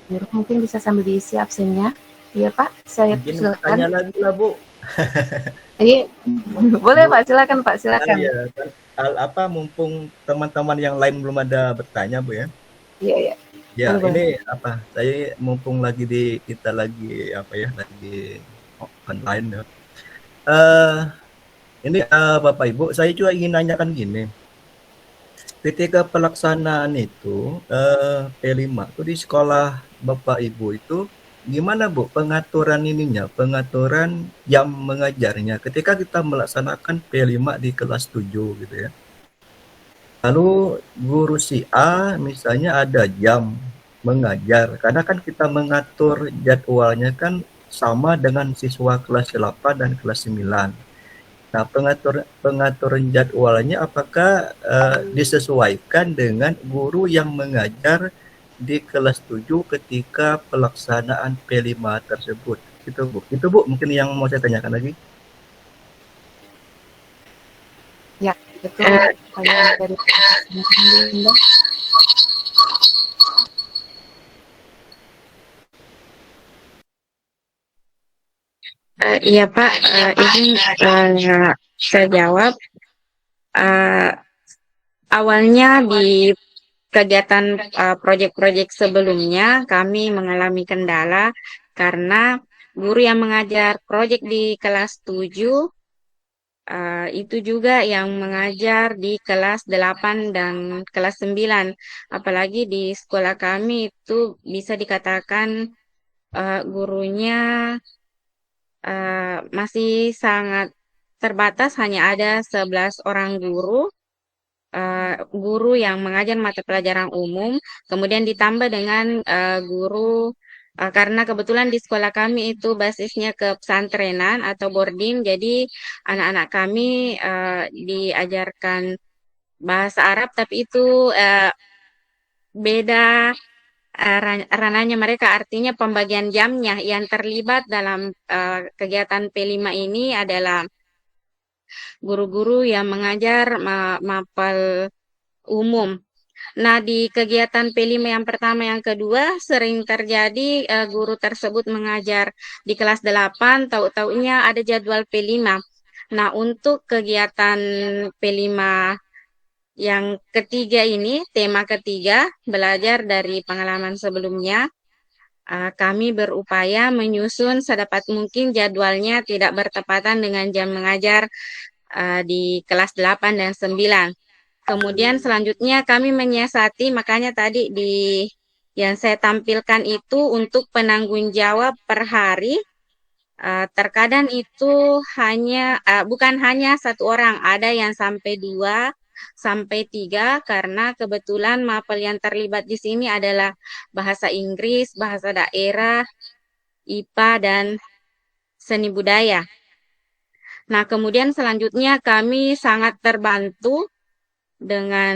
guru, mungkin bisa sambil diisi absennya. Iya Pak, saya Tanya silakan. lagi lah Bu. Iya, boleh Pak, silakan Pak, silakan. Ya, mumpung teman-teman yang lain belum ada bertanya Bu ya. Iya, iya. Ya, Boleh. ini saya mumpung lagi kita lagi lagi online ya. Ini Bapak Ibu, saya juga ingin nanyakan gini. ketika pelaksanaan itu P5 itu di sekolah Bapak Ibu itu gimana Bu pengaturan ininya, pengaturan jam mengajarnya ketika kita melaksanakan P5 di kelas 7 gitu ya. Lalu guru si A misalnya ada jam mengajar, karena kan kita mengatur jadwalnya kan sama dengan siswa kelas 8 dan kelas 9. Nah, pengaturan jadwalnya apakah disesuaikan dengan guru yang mengajar di kelas 7 ketika pelaksanaan P5 tersebut? Itu Bu, mungkin yang mau saya tanyakan lagi. Ya, betul. Kalau dari Bunda. Iya Pak, ini saya jawab. Awalnya di kegiatan proyek-proyek sebelumnya kami mengalami kendala karena guru yang mengajar proyek di kelas 7 itu juga yang mengajar di kelas 8 dan kelas 9. Apalagi di sekolah kami itu bisa dikatakan gurunya masih sangat terbatas, hanya ada 11 orang guru yang mengajar mata pelajaran umum, kemudian ditambah dengan guru karena kebetulan di sekolah kami itu basisnya ke pesantrenan atau boarding, jadi anak-anak kami diajarkan bahasa Arab, tapi itu beda ranahnya mereka, artinya pembagian jamnya yang terlibat dalam kegiatan P5 ini adalah guru-guru yang mengajar mapel umum. Nah, di kegiatan P5 yang pertama yang kedua sering terjadi guru tersebut mengajar di kelas 8, tahu-taunya ada jadwal P5. Nah, untuk kegiatan P5 yang ketiga ini, tema ketiga, belajar dari pengalaman sebelumnya, kami berupaya menyusun sedapat mungkin jadwalnya tidak bertepatan dengan jam mengajar di kelas 8 dan 9. Kemudian selanjutnya kami menyiasati, makanya tadi yang saya tampilkan itu untuk penanggung jawab per hari. Terkadang itu bukan hanya satu orang, ada yang sampai 2 sampai 3 karena kebetulan mapel yang terlibat di sini adalah bahasa Inggris, bahasa daerah, IPA, dan seni budaya. Nah, kemudian selanjutnya kami sangat terbantu dengan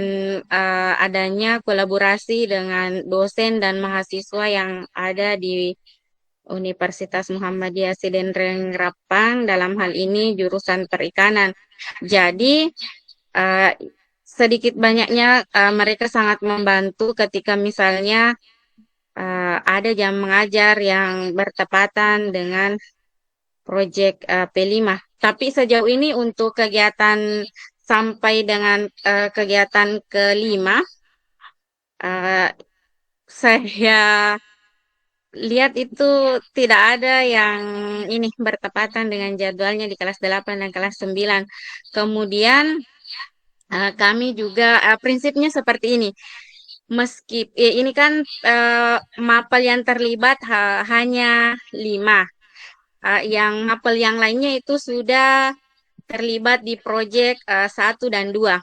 adanya kolaborasi dengan dosen dan mahasiswa yang ada di Universitas Muhammadiyah Sidenreng Rapang, dalam hal ini jurusan perikanan. Jadi sedikit banyaknya mereka sangat membantu ketika misalnya ada jam mengajar yang bertepatan dengan proyek P5. Tapi sejauh ini untuk kegiatan sampai dengan kegiatan kelima, saya lihat itu tidak ada yang ini bertepatan dengan jadwalnya di kelas 8 dan kelas 9. Kemudian kami juga prinsipnya seperti ini. Meski ini kan mapel yang terlibat hanya 5. Yang mapel yang lainnya itu sudah terlibat di proyek 1 dan 2.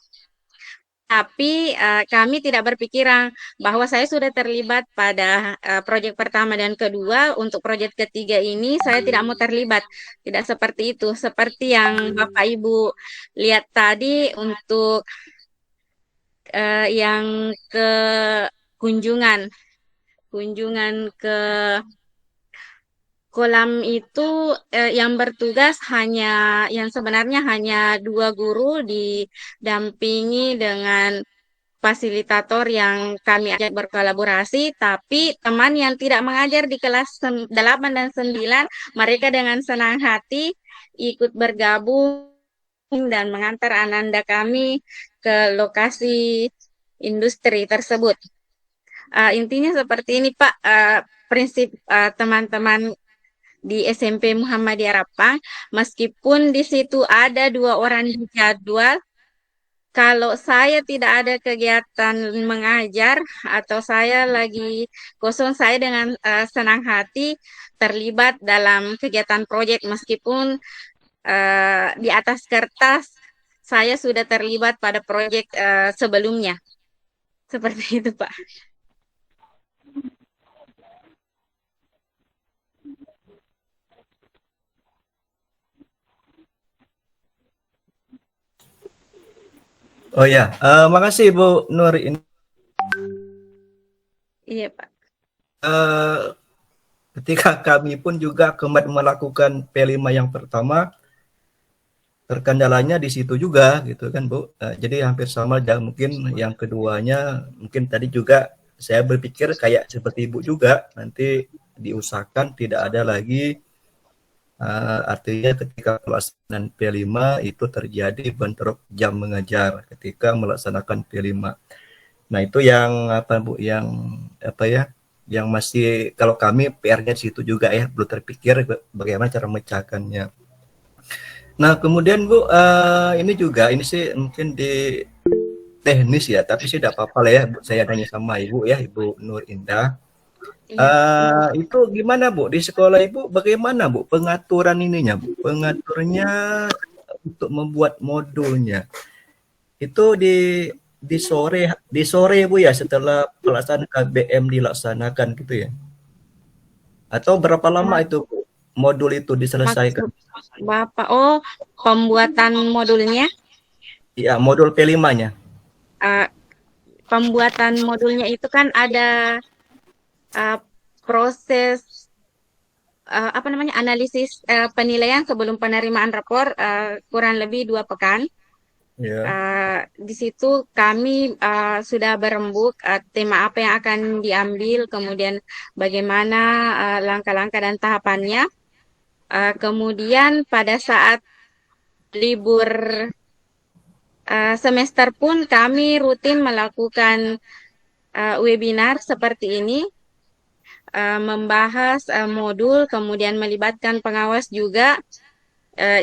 Tapi kami tidak berpikiran bahwa saya sudah terlibat pada proyek pertama dan kedua, untuk proyek ketiga ini saya tidak mau terlibat. Tidak seperti itu. Seperti yang Bapak Ibu lihat tadi untuk yang ke kunjungan ke kolam itu yang bertugas yang sebenarnya hanya 2 guru didampingi dengan fasilitator yang kami ajak berkolaborasi, tapi teman yang tidak mengajar di kelas 8 dan 9, mereka dengan senang hati ikut bergabung dan mengantar ananda kami ke lokasi industri tersebut. Intinya seperti ini Pak, prinsip teman-teman di SMP Muhammadiyah Rapang, meskipun di situ ada 2 orang di jadwal, Kalau saya tidak ada kegiatan mengajar atau saya lagi kosong, saya dengan senang hati terlibat dalam kegiatan proyek meskipun di atas kertas saya sudah terlibat pada proyek sebelumnya. Seperti itu, Pak. Oh ya, makasih Bu Nur. Ini Iya, Pak. ketika kami pun juga kemarin melakukan P5 yang pertama, terkendalanya di situ juga gitu kan Bu. Jadi hampir sama, dan mungkin yang keduanya mungkin tadi juga saya berpikir kayak seperti Ibu juga, nanti diusahakan tidak ada lagi, artinya ketika pelaksanaan P5 itu terjadi bentrok jam mengajar ketika melaksanakan P5. Nah, itu yang apa Bu, yang apa ya, yang masih kalau kami PR-nya di situ juga ya, belum terpikir bagaimana cara memecahkannya. Nah, kemudian Bu, ini juga, ini sih mungkin di teknis ya, tapi sih tidak apa-apa lah ya, Bu, saya tanya sama Ibu ya, Ibu Nur Indah. Iya. Itu gimana Bu, di sekolah Ibu bagaimana Bu pengaturan ininya Bu, pengaturnya untuk membuat modulnya? Itu di sore Bu ya, setelah pelaksanaan KBM dilaksanakan gitu ya? Atau berapa lama itu Bu, modul itu diselesaikan? Maksud Bapak, oh, pembuatan modulnya, Ya, modul P5-nya. eh, pembuatan modulnya itu kan ada eh, proses apa namanya, analisis penilaian sebelum penerimaan rapor kurang lebih 2 pekan. Ya. Di situ kami sudah berembuk tema apa yang akan diambil, kemudian bagaimana langkah-langkah dan tahapannya. Kemudian pada saat libur semester pun kami rutin melakukan webinar seperti ini, membahas modul, kemudian melibatkan pengawas juga.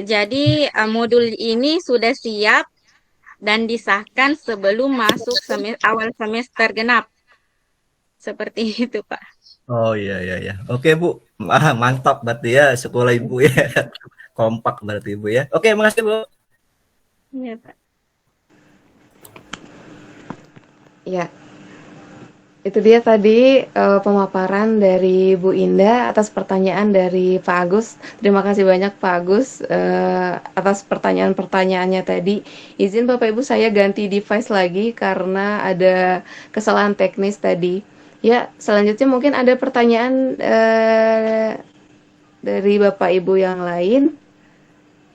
Jadi modul ini sudah siap dan disahkan sebelum masuk awal semester genap. Seperti itu, Pak. Oh iya iya ya. Oke Bu, mantap berarti ya sekolah Ibu ya. Kompak berarti Ibu ya. Oke, makasih Bu. Iya, Pak. Ya, itu dia tadi pemaparan dari Bu Indah atas pertanyaan dari Pak Agus. Terima kasih banyak Pak Agus atas pertanyaan-pertanyaannya tadi. Izin Bapak Ibu saya ganti device lagi karena ada kesalahan teknis tadi. Ya, selanjutnya mungkin ada pertanyaan dari Bapak Ibu yang lain.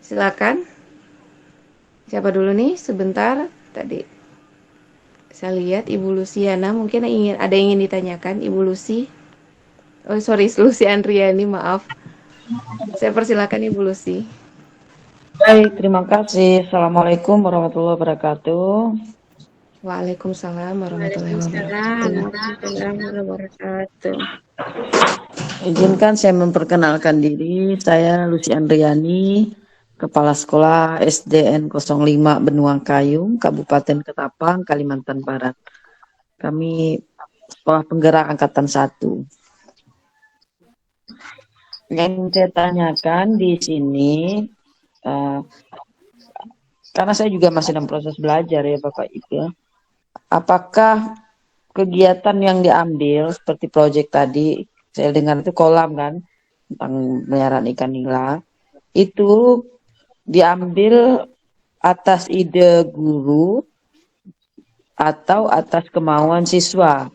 Silakan. Siapa dulu nih? Sebentar tadi. Saya lihat Ibu Luciana mungkin ada yang ingin ditanyakan, Ibu Lucy. Oh sorry, Lucy Andriani, maaf. Saya persilakan Ibu Lucy. Baik, terima kasih. Assalamualaikum warahmatullahi wabarakatuh. Waalaikumsalam warahmatullahi Waalaikumsalam wabarakatuh. warahmatullahi wabarakatuh. Izinkan saya memperkenalkan diri. Saya Lucy Andriani, Kepala Sekolah SDN 05 Benuang Kayung, Kabupaten Ketapang, Kalimantan Barat. Kami Sekolah Penggerak Angkatan 1. Yang saya tanyakan di sini, karena saya juga masih dalam proses belajar ya Bapak Ibu ya. Apakah kegiatan yang diambil seperti proyek tadi, saya dengar itu kolam kan, tentang melihara ikan nila, itu diambil atas ide guru atau atas kemauan siswa?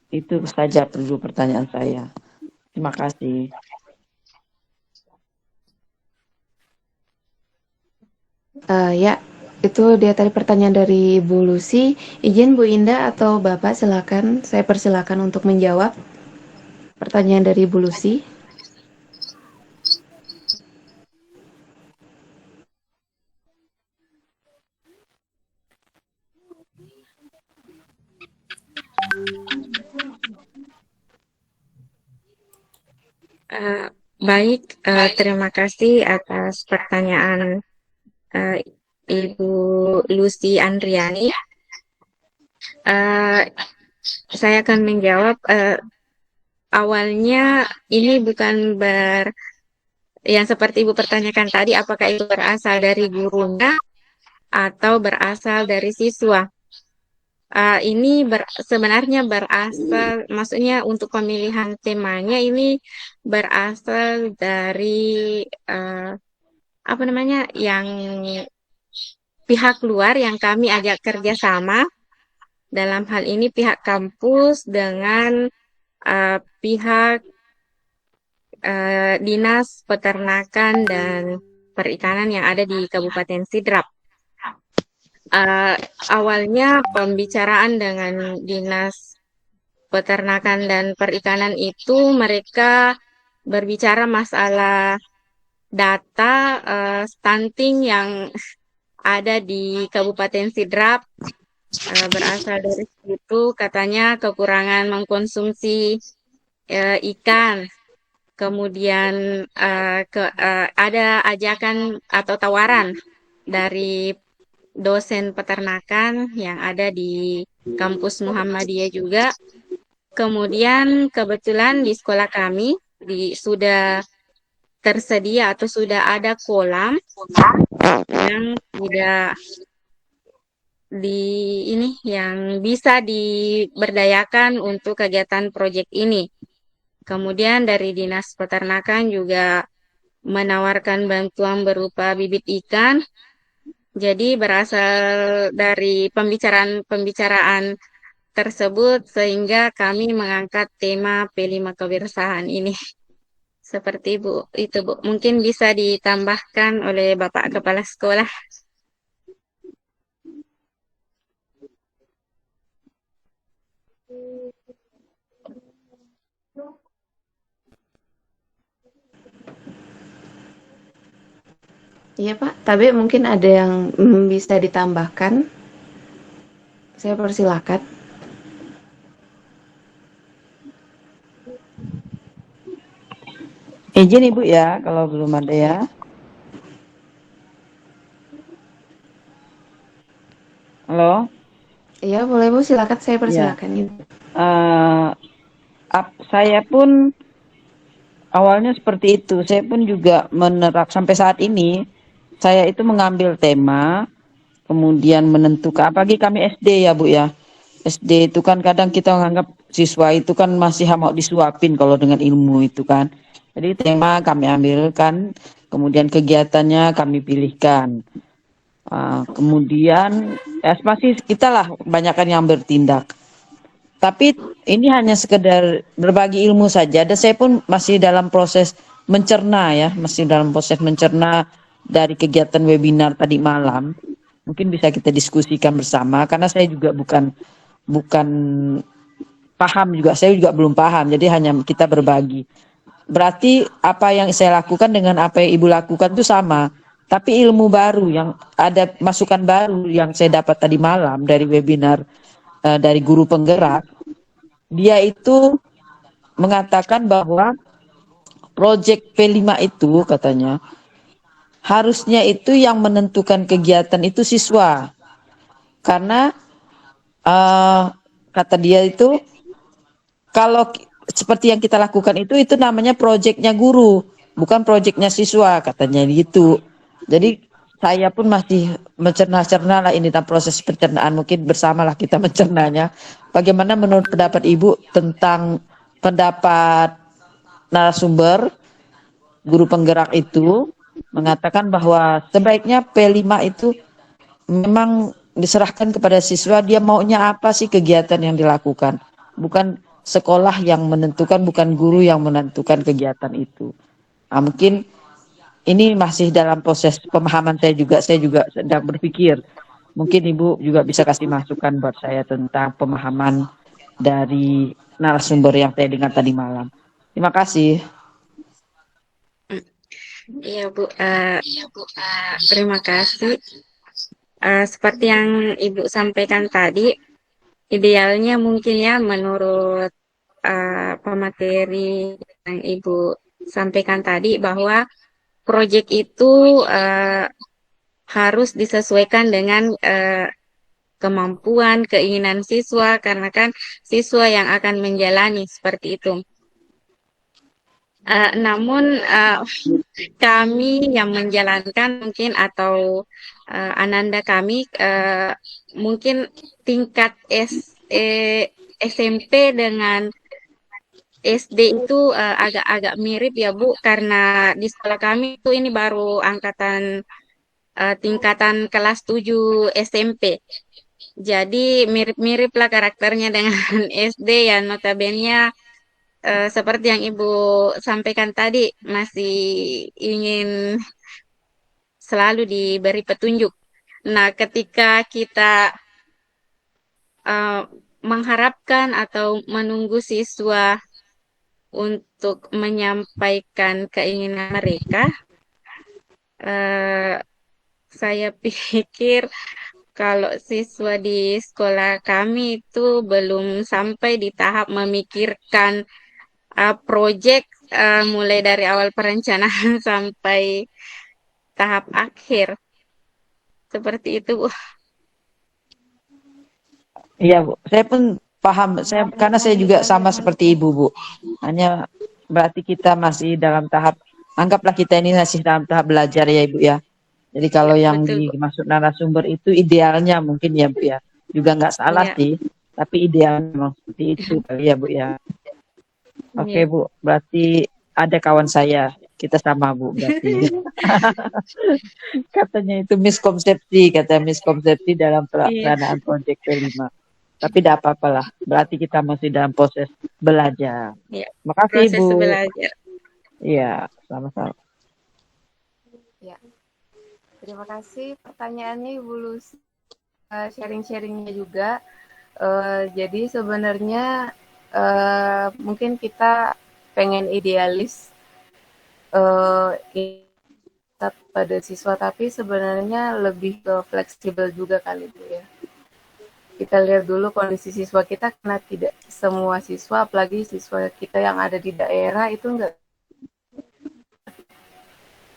Itu saja perlu pertanyaan saya. Terima kasih. Ya, itu dia tadi pertanyaan dari Bu Lucy. Izin Bu Indah atau Bapak silakan, saya persilakan untuk menjawab pertanyaan dari Bu Lucy. Baik, terima kasih atas pertanyaan Ibu Lucy Andriani. Eh, saya akan menjawab. Awalnya ini bukan yang seperti Ibu pertanyakan tadi, apakah itu berasal dari gurunya atau berasal dari siswa. Ini sebenarnya berasal, maksudnya untuk pemilihan temanya ini berasal dari apa namanya, yang pihak luar yang kami ajak kerjasama. Dalam hal ini pihak kampus dengan pihak Dinas Peternakan dan Perikanan yang ada di Kabupaten Sidrap. Awalnya pembicaraan dengan Dinas Peternakan dan Perikanan itu mereka berbicara masalah data stunting yang ada di Kabupaten Sidrap. Berasal dari situ, katanya kekurangan mengkonsumsi ikan. Kemudian ada ajakan atau tawaran dari dosen peternakan yang ada di kampus Muhammadiyah juga. Kemudian kebetulan di sekolah kami sudah tersedia atau sudah ada kolam yang tidak yang bisa diberdayakan untuk kegiatan proyek ini. Kemudian dari Dinas Peternakan juga menawarkan bantuan berupa bibit ikan. Jadi berasal dari pembicaraan tersebut sehingga kami mengangkat tema P5 kewirausahaan ini. Seperti itu Bu. Mungkin bisa ditambahkan oleh Bapak Kepala Sekolah. Iya Pak, tapi mungkin ada yang bisa ditambahkan. Saya persilakan. Izin Ibu ya, kalau belum ada ya. Halo? Iya boleh Bu, silakan saya Ya. persilakan. Saya pun awalnya seperti itu. Saya pun juga sampai saat ini, saya itu mengambil tema, kemudian menentukan, apalagi kami SD ya Bu ya. SD itu kan kadang kita menganggap siswa itu kan masih mau disuapin kalau dengan ilmu itu kan. Jadi tema kami ambilkan, kemudian kegiatannya kami pilihkan. Kemudian masih kita lah kebanyakan yang bertindak. Tapi ini hanya sekedar berbagi ilmu saja. Dan saya pun masih dalam proses mencerna ya, masih dalam proses mencerna dari kegiatan webinar tadi malam. Mungkin bisa kita diskusikan bersama karena saya juga bukan paham juga, saya juga belum paham. Jadi hanya kita berbagi. Berarti apa yang saya lakukan dengan apa yang Ibu lakukan itu sama. Tapi ilmu baru yang ada, masukan baru yang saya dapat tadi malam dari webinar dari guru penggerak, dia itu mengatakan bahwa proyek P5 itu katanya harusnya itu yang menentukan kegiatan itu siswa. Karena kata dia itu kalau seperti yang kita lakukan itu namanya proyeknya guru, bukan proyeknya siswa katanya gitu. Jadi saya pun masih mencerna-cerna lah ini dalam proses pencernaan, mungkin bersamalah kita mencernanya. Bagaimana menurut pendapat Ibu tentang pendapat narasumber guru penggerak itu mengatakan bahwa sebaiknya P5 itu memang diserahkan kepada siswa, dia maunya apa sih kegiatan yang dilakukan. Bukan sekolah yang menentukan, bukan guru yang menentukan kegiatan itu. Nah, mungkin ini masih dalam proses pemahaman saya juga sedang berpikir. Mungkin Ibu juga bisa kasih masukan buat saya tentang pemahaman dari narasumber yang saya dengar tadi malam. Terima kasih. Iya Bu, terima kasih. Seperti yang Ibu sampaikan tadi, idealnya mungkin ya menurut pemateri yang Ibu sampaikan tadi bahwa proyek itu harus disesuaikan dengan kemampuan, keinginan siswa, karena kan siswa yang akan menjalani seperti itu. Namun kami yang menjalankan mungkin atau ananda kami mungkin tingkat SMP dengan SD itu agak-agak mirip ya Bu, karena di sekolah kami itu ini baru angkatan tingkatan kelas 7 SMP. Jadi mirip-mirip lah karakternya dengan SD ya, notabene seperti yang Ibu sampaikan tadi, masih ingin selalu diberi petunjuk. Nah, ketika kita eh, mengharapkan atau menunggu siswa untuk menyampaikan keinginan mereka, eh, saya pikir kalau siswa di sekolah kami itu belum sampai di tahap memikirkan proyek mulai dari awal perencanaan sampai tahap akhir. Seperti itu, Bu. Iya, Bu. Saya pun paham. Karena saya juga sama seperti Ibu, Bu. Hanya berarti kita masih dalam tahap, anggaplah kita ini masih dalam tahap belajar ya, Ibu ya. Jadi kalau Ya, yang betul, Bu. dimaksud narasumber itu idealnya mungkin ya, Bu ya. Juga nggak salah Ya, sih, tapi idealnya memang seperti itu kali ya, Bu ya. Oke, ya. Bu. Berarti ada kawan saya. Kita sama, Bu, berarti. Katanya itu miskonsepsi dalam Iya, pelaksanaan proyek P5. Tapi tidak apa-apalah. Berarti kita masih dalam proses belajar. ya. Makasih, Proses Bu. belajar. Iya, sama-sama. Ya, terima kasih pertanyaannya Ibu Lucy, sharing-sharingnya juga. Jadi sebenarnya mungkin kita pengen idealis pada siswa, tapi sebenarnya lebih ke fleksibel juga kali itu ya. Kita lihat dulu kondisi siswa kita, karena tidak semua siswa, apalagi siswa kita yang ada di daerah itu enggak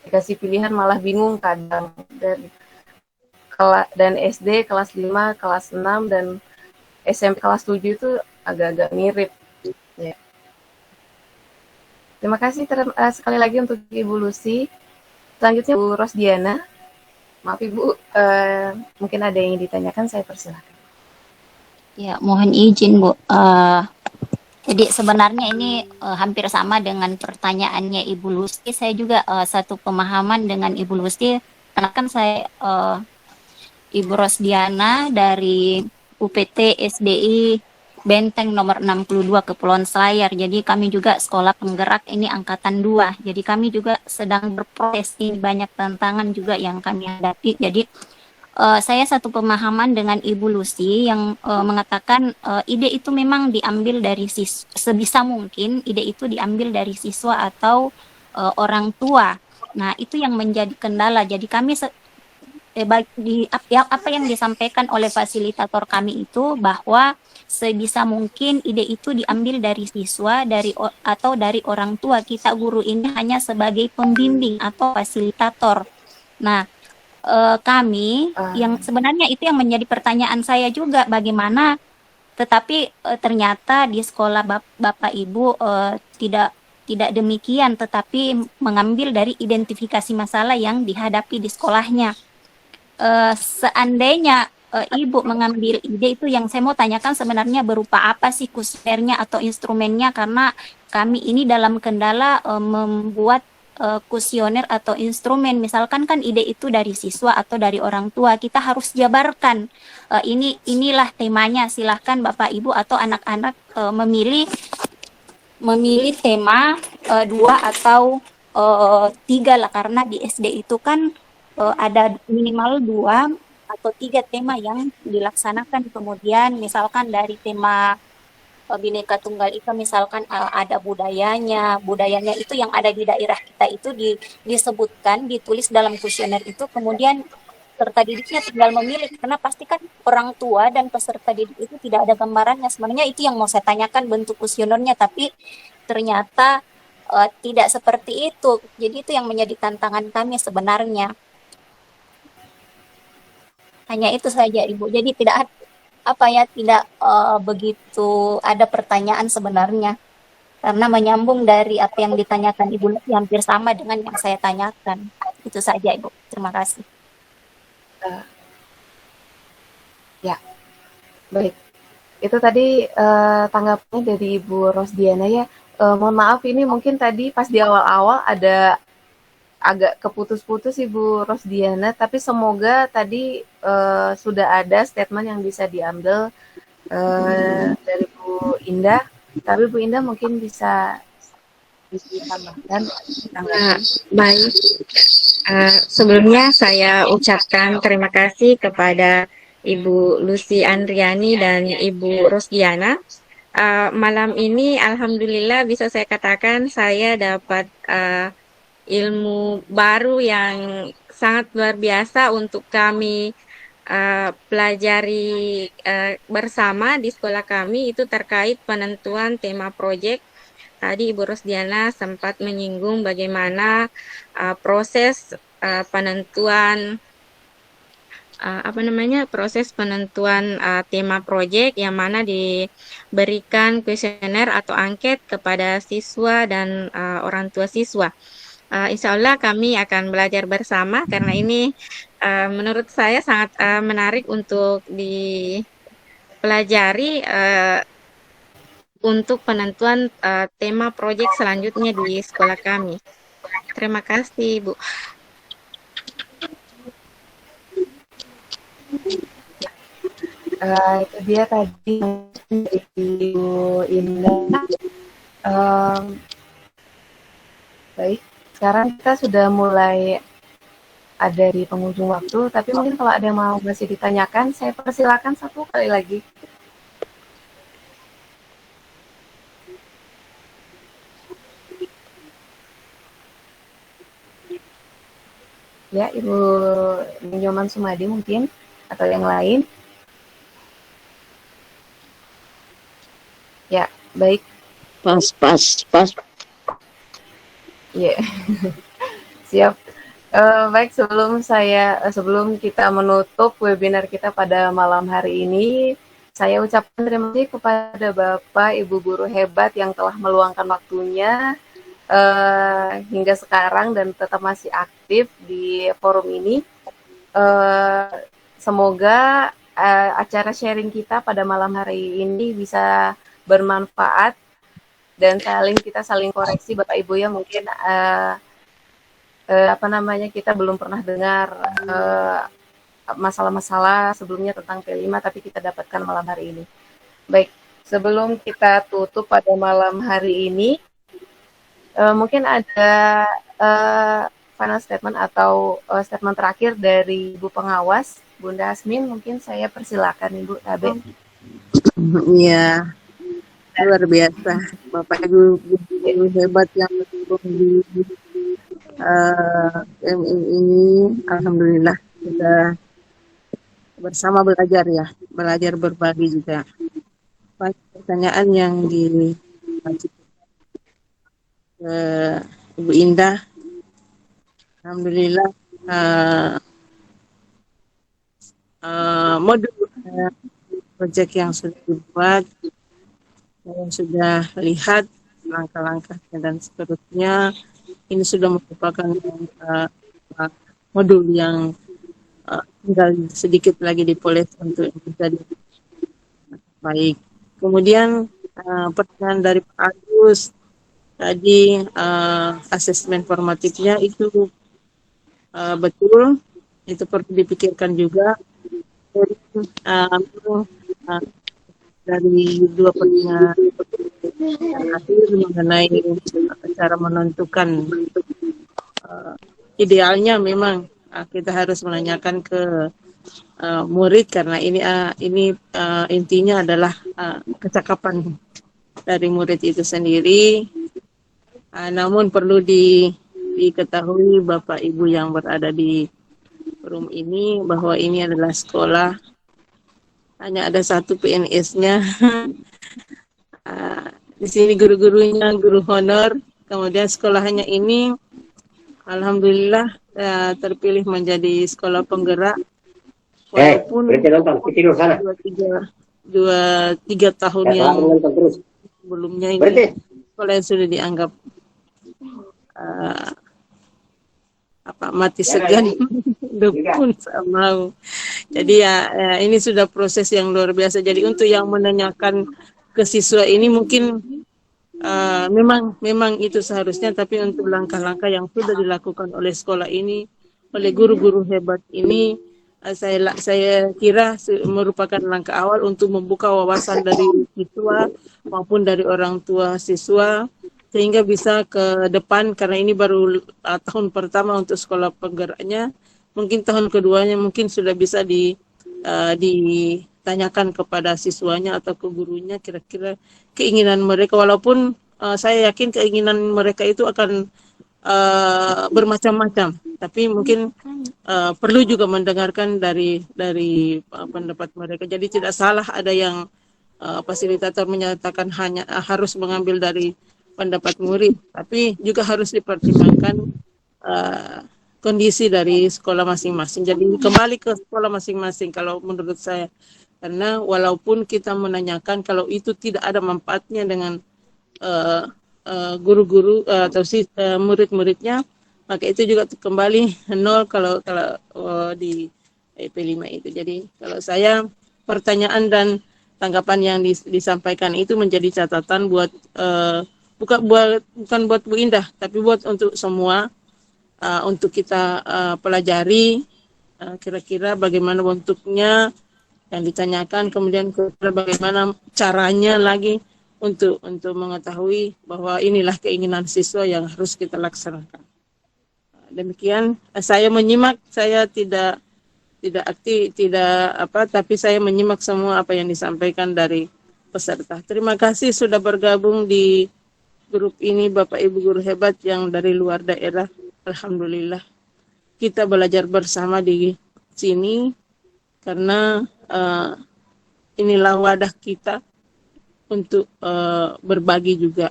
dikasih pilihan, malah bingung kadang. Dan SD kelas 5, kelas 6, dan SMP kelas 7 itu agak-agak mirip. Ya. Terima kasih sekali lagi untuk Ibu Lucy. Selanjutnya Bu Rosdiana. Maaf Ibu, mungkin ada yang ditanyakan, saya persilakan. Ya, mohon izin Bu. Jadi sebenarnya ini hampir sama dengan pertanyaannya Ibu Lucy. Saya juga satu pemahaman dengan Ibu Lucy. Karena kan saya Ibu Rosdiana dari UPT SDI Benteng nomor 62 Kepulauan Selayar. Jadi kami juga sekolah penggerak ini angkatan 2. Jadi kami juga sedang berproses, ini banyak tantangan juga yang kami hadapi. Jadi saya satu pemahaman dengan Ibu Lucy yang mengatakan ide itu memang diambil dari sebisa mungkin ide itu diambil dari siswa atau orang tua. Nah, itu yang menjadi kendala. Jadi kami apa yang disampaikan oleh fasilitator kami itu bahwa sebisa mungkin ide itu diambil dari siswa atau dari orang tua. Kita guru ini hanya sebagai pembimbing atau fasilitator. Nah, kami yang sebenarnya itu yang menjadi pertanyaan saya juga, bagaimana tetapi ternyata di sekolah Bapak Ibu tidak demikian, tetapi mengambil dari identifikasi masalah yang dihadapi di sekolahnya. Seandainya Ibu mengambil ide itu, yang saya mau tanyakan sebenarnya berupa apa sih kuesionernya atau instrumennya, karena kami ini dalam kendala membuat kuesioner atau instrumen. Misalkan kan ide itu dari siswa atau dari orang tua, kita harus jabarkan inilah temanya. Silahkan Bapak Ibu atau anak-anak memilih tema 2 atau 3 lah, karena di SD itu kan ada minimal 2 atau 3 tema yang dilaksanakan. Kemudian misalkan dari tema Bhinneka Tunggal Ika, misalkan ada budayanya itu yang ada di daerah kita itu disebutkan, ditulis dalam kuesioner itu, kemudian peserta didiknya tinggal memilih, karena pasti kan orang tua dan peserta didik itu tidak ada gambarannya. Sebenarnya itu yang mau saya tanyakan, bentuk kuesionernya, tapi ternyata tidak seperti itu. Jadi itu yang menjadi tantangan kami sebenarnya. Hanya itu saja Ibu. Jadi tidak tidak begitu ada pertanyaan sebenarnya. Karena menyambung dari apa yang ditanyakan Ibu Lutfi hampir sama dengan yang saya tanyakan. Itu saja Ibu. Terima kasih. Eh, ya, baik. Itu tadi tanggapannya dari Ibu Rosdiana ya. Mohon maaf ini mungkin tadi pas di awal-awal ada agak keputus-putus Ibu Rosdiana, tapi semoga tadi sudah ada statement yang bisa diambil dari Bu Indah. Tapi Bu Indah mungkin bisa ditambahkan tanggapan. Baik, sebelumnya saya ucapkan terima kasih kepada Ibu Lucy Andriani dan Ibu Rosdiana. Malam ini alhamdulillah bisa saya katakan saya dapat ilmu baru yang sangat luar biasa untuk kami pelajari bersama di sekolah kami, itu terkait penentuan tema proyek. Tadi Ibu Rosdiana sempat menyinggung bagaimana proses penentuan tema proyek, yang mana diberikan kuesioner atau angket kepada siswa dan orang tua siswa. Insya Allah kami akan belajar bersama karena ini menurut saya sangat menarik untuk dipelajari untuk penentuan tema proyek selanjutnya di sekolah kami. Terima kasih, Bu. Itu dia tadi dari Ibu Indah. Baik, sekarang kita sudah mulai ada di penghujung waktu, tapi mungkin kalau ada yang mau masih ditanyakan, saya persilakan satu kali lagi. Ya, Ibu Nyoman Sumadi mungkin, atau yang lain. Ya, baik. Pas. Iya, siap. Baik, sebelum kita menutup webinar kita pada malam hari ini, saya ucapkan terima kasih kepada Bapak Ibu guru hebat yang telah meluangkan waktunya hingga sekarang dan tetap masih aktif di forum ini. Semoga acara sharing kita pada malam hari ini bisa bermanfaat dan kita saling koreksi Bapak Ibu ya, mungkin kita belum pernah dengar masalah-masalah sebelumnya tentang P5, tapi kita dapatkan malam hari ini. Baik, sebelum kita tutup pada malam hari ini, mungkin ada final statement atau statement terakhir dari Ibu Pengawas, Bunda Asmin, mungkin saya persilakan Ibu Tabe. Iya, luar biasa Bapak Ibu guru hebat yang mendukung di MI ini. Alhamdulillah kita bersama belajar berbagi juga. Banyak pertanyaan yang ke Ibu Indah. Alhamdulillah modul proyek yang sudah dibuat, yang sudah lihat langkah-langkahnya dan seterusnya, ini sudah merupakan modul yang tinggal sedikit lagi dipoles untuk bisa baik. Kemudian pertanyaan dari Pak Agus tadi, asesmen formatifnya itu betul, itu perlu dipikirkan juga. Dari dua pertanyaan terakhir mengenai cara menentukan, idealnya memang kita harus menanyakan ke murid karena ini intinya adalah kecakapan dari murid itu sendiri. Namun perlu diketahui Bapak Ibu yang berada di forum ini bahwa ini adalah sekolah, hanya ada satu PNS-nya. Di sini guru-gurunya guru honor. Kemudian sekolahnya ini alhamdulillah terpilih menjadi sekolah penggerak walaupun dua tiga dua tiga tahun yang sebelumnya ini sekolah yang sudah dianggap uh, mati segan dukun sama. Jadi ya, ini sudah proses yang luar biasa. Jadi untuk yang menanyakan ke siswa ini mungkin memang itu seharusnya, tapi untuk langkah-langkah yang sudah dilakukan oleh sekolah ini, oleh guru-guru hebat ini, saya kira merupakan langkah awal untuk membuka wawasan dari siswa maupun dari orang tua siswa, sehingga bisa ke depan, karena ini baru tahun pertama untuk sekolah penggeraknya, mungkin tahun keduanya mungkin sudah bisa ditanyakan kepada siswanya atau ke gurunya kira-kira keinginan mereka, walaupun saya yakin keinginan mereka itu akan bermacam-macam, tapi mungkin perlu juga mendengarkan dari pendapat mereka. Jadi tidak salah ada yang fasilitator menyatakan hanya harus mengambil dari pendapat murid, tapi juga harus dipertimbangkan kondisi dari sekolah masing-masing. Jadi kembali ke sekolah masing-masing kalau menurut saya, karena walaupun kita menanyakan, kalau itu tidak ada manfaatnya dengan guru-guru atau murid-muridnya, maka itu juga kembali nol kalau di EP5 itu. Jadi kalau saya, pertanyaan dan tanggapan yang disampaikan itu menjadi catatan buat bukan buat Bu Indah, tapi buat untuk semua, untuk kita pelajari kira-kira bagaimana bentuknya yang ditanyakan, kemudian bagaimana caranya lagi untuk mengetahui bahwa inilah keinginan siswa yang harus kita laksanakan. Demikian, saya menyimak, saya tidak aktif, tapi saya menyimak semua apa yang disampaikan dari peserta. Terima kasih sudah bergabung di grup ini Bapak Ibu guru hebat yang dari luar daerah. Alhamdulillah kita belajar bersama di sini, karena inilah wadah kita untuk berbagi juga.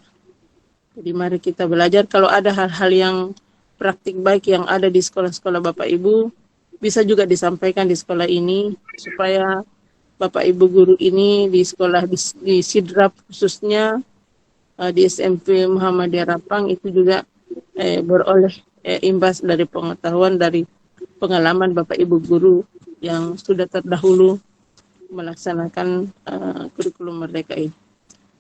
Jadi mari kita belajar, kalau ada hal-hal yang praktik baik yang ada di sekolah-sekolah Bapak Ibu, bisa juga disampaikan di sekolah ini, supaya Bapak Ibu guru ini di sekolah di Sidrap khususnya, di SMP Muhammadiyah Rapang itu juga beroleh imbas dari pengetahuan, dari pengalaman Bapak Ibu guru yang sudah terdahulu melaksanakan kurikulum Merdeka ini.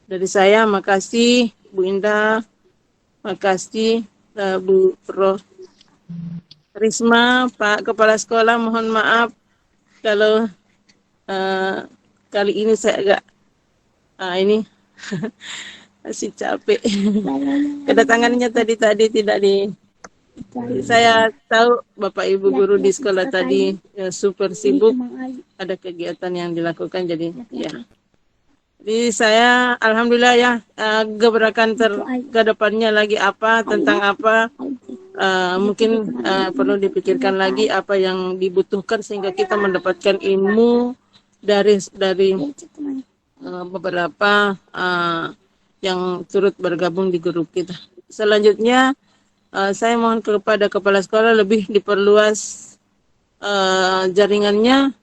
Dari saya, makasih Bu Indah, makasih Bu Prof. Risma, Pak Kepala Sekolah, mohon maaf kalau kali ini saya agak ini masih capek. Kedatangannya tadi tidak saya tahu Bapak Ibu guru di sekolah tadi super sibuk, ada kegiatan yang dilakukan, jadi ya. Jadi saya alhamdulillah ya, gebrakan ke depannya lagi apa, tentang apa, mungkin perlu dipikirkan lagi apa yang dibutuhkan sehingga kita mendapatkan ilmu dari beberapa yang turut bergabung di grup kita. Selanjutnya saya mohon kepada kepala sekolah lebih diperluas jaringannya,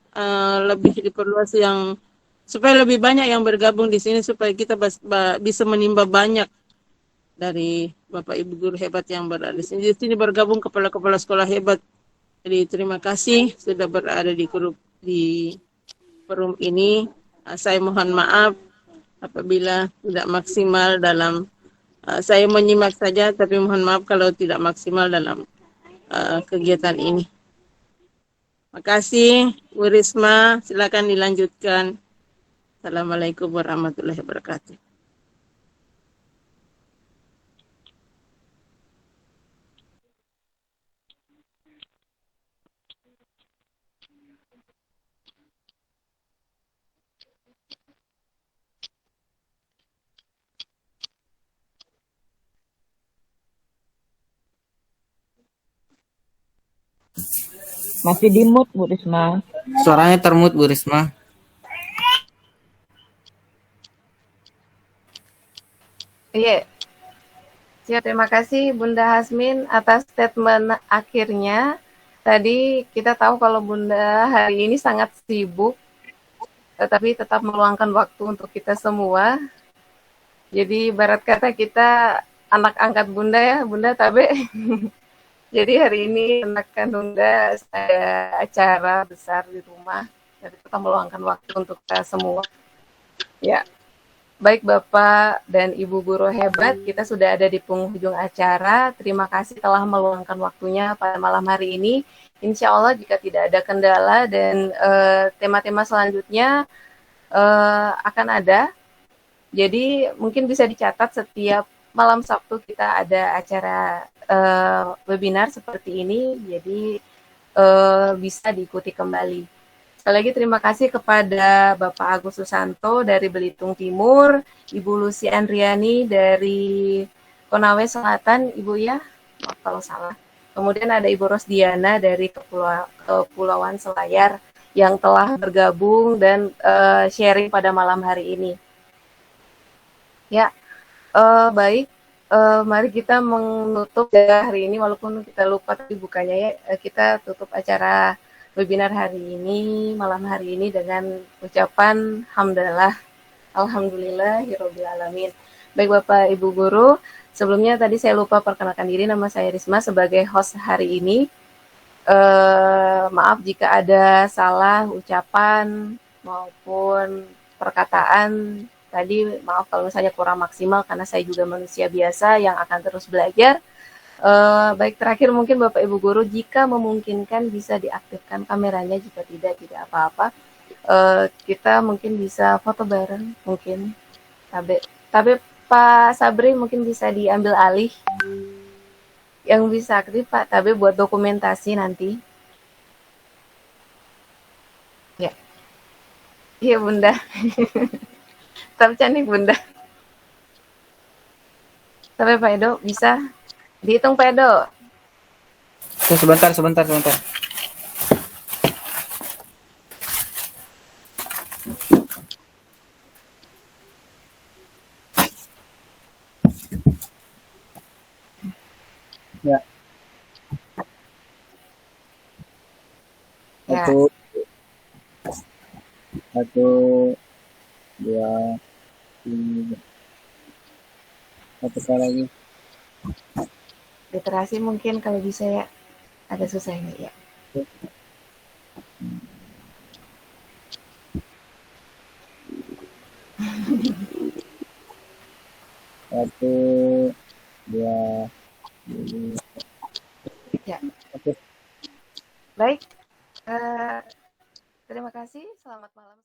lebih diperluas supaya lebih banyak yang bergabung di sini, supaya kita bisa menimba banyak dari Bapak Ibu guru hebat yang berada di sini. Di sini bergabung kepala-kepala sekolah hebat. Jadi terima kasih sudah berada di grup di forum ini. Saya mohon maaf apabila tidak maksimal dalam saya menyimak saja, tapi mohon maaf kalau tidak maksimal dalam kegiatan ini. Makasih Bu Risma, silakan dilanjutkan. Assalamualaikum warahmatullahi wabarakatuh. Masih di mute Bu Risma. Suaranya termute Bu Risma. Iya. Siap, terima kasih Bunda Hasmin atas statement akhirnya. Tadi kita tahu kalau Bunda hari ini sangat sibuk, tetapi tetap meluangkan waktu untuk kita semua. Jadi ibarat kata kita anak angkat Bunda ya, Bunda Tabe. Jadi hari ini anak Bunda ada acara besar di rumah. Jadi kita meluangkan waktu untuk kita semua. Ya, baik Bapak dan Ibu guru hebat, kita sudah ada di penghujung acara. Terima kasih telah meluangkan waktunya pada malam hari ini. Insya Allah jika tidak ada kendala dan tema-tema selanjutnya akan ada. Jadi mungkin bisa dicatat setiap malam Sabtu kita ada acara webinar seperti ini. Jadi bisa diikuti kembali. Sekali lagi terima kasih kepada Bapak Agus Susanto dari Belitung Timur, Ibu Lucy Andriani dari Konawe Selatan, Ibu ya, maaf kalau salah. Kemudian ada Ibu Rosdiana dari Kepulauan Selayar yang telah bergabung dan sharing pada malam hari ini. Ya, baik. Mari kita menutup ya hari ini, walaupun kita lupa tapi bukannya ya, kita tutup acara webinar hari ini, malam hari ini dengan ucapan hamdalah, alhamdulillahirabbil alamin. Baik Bapak Ibu guru, sebelumnya tadi saya lupa perkenalkan diri, nama saya Risma sebagai host hari ini. Maaf jika ada salah ucapan maupun perkataan tadi, maaf kalau misalnya kurang maksimal karena saya juga manusia biasa yang akan terus belajar. Baik, terakhir mungkin Bapak Ibu guru, jika memungkinkan bisa diaktifkan kameranya, jika tidak apa-apa. Kita mungkin bisa foto bareng, mungkin. Tapi Pak Sabri mungkin bisa diambil alih. Yang bisa aktif Pak Tabe buat dokumentasi nanti. Ya. Iya Bunda. Tapi cantik Bunda. Sampai Pak Edo bisa dihitung Pak Edo. Oke, sebentar. Ya. Ya. Satu, dua, tiga. Satu kali lagi. Literasi mungkin kalau bisa ya, ada susahnya ya. Satu, dua, tiga. Ya. Oke. Baik. Terima kasih. Selamat malam.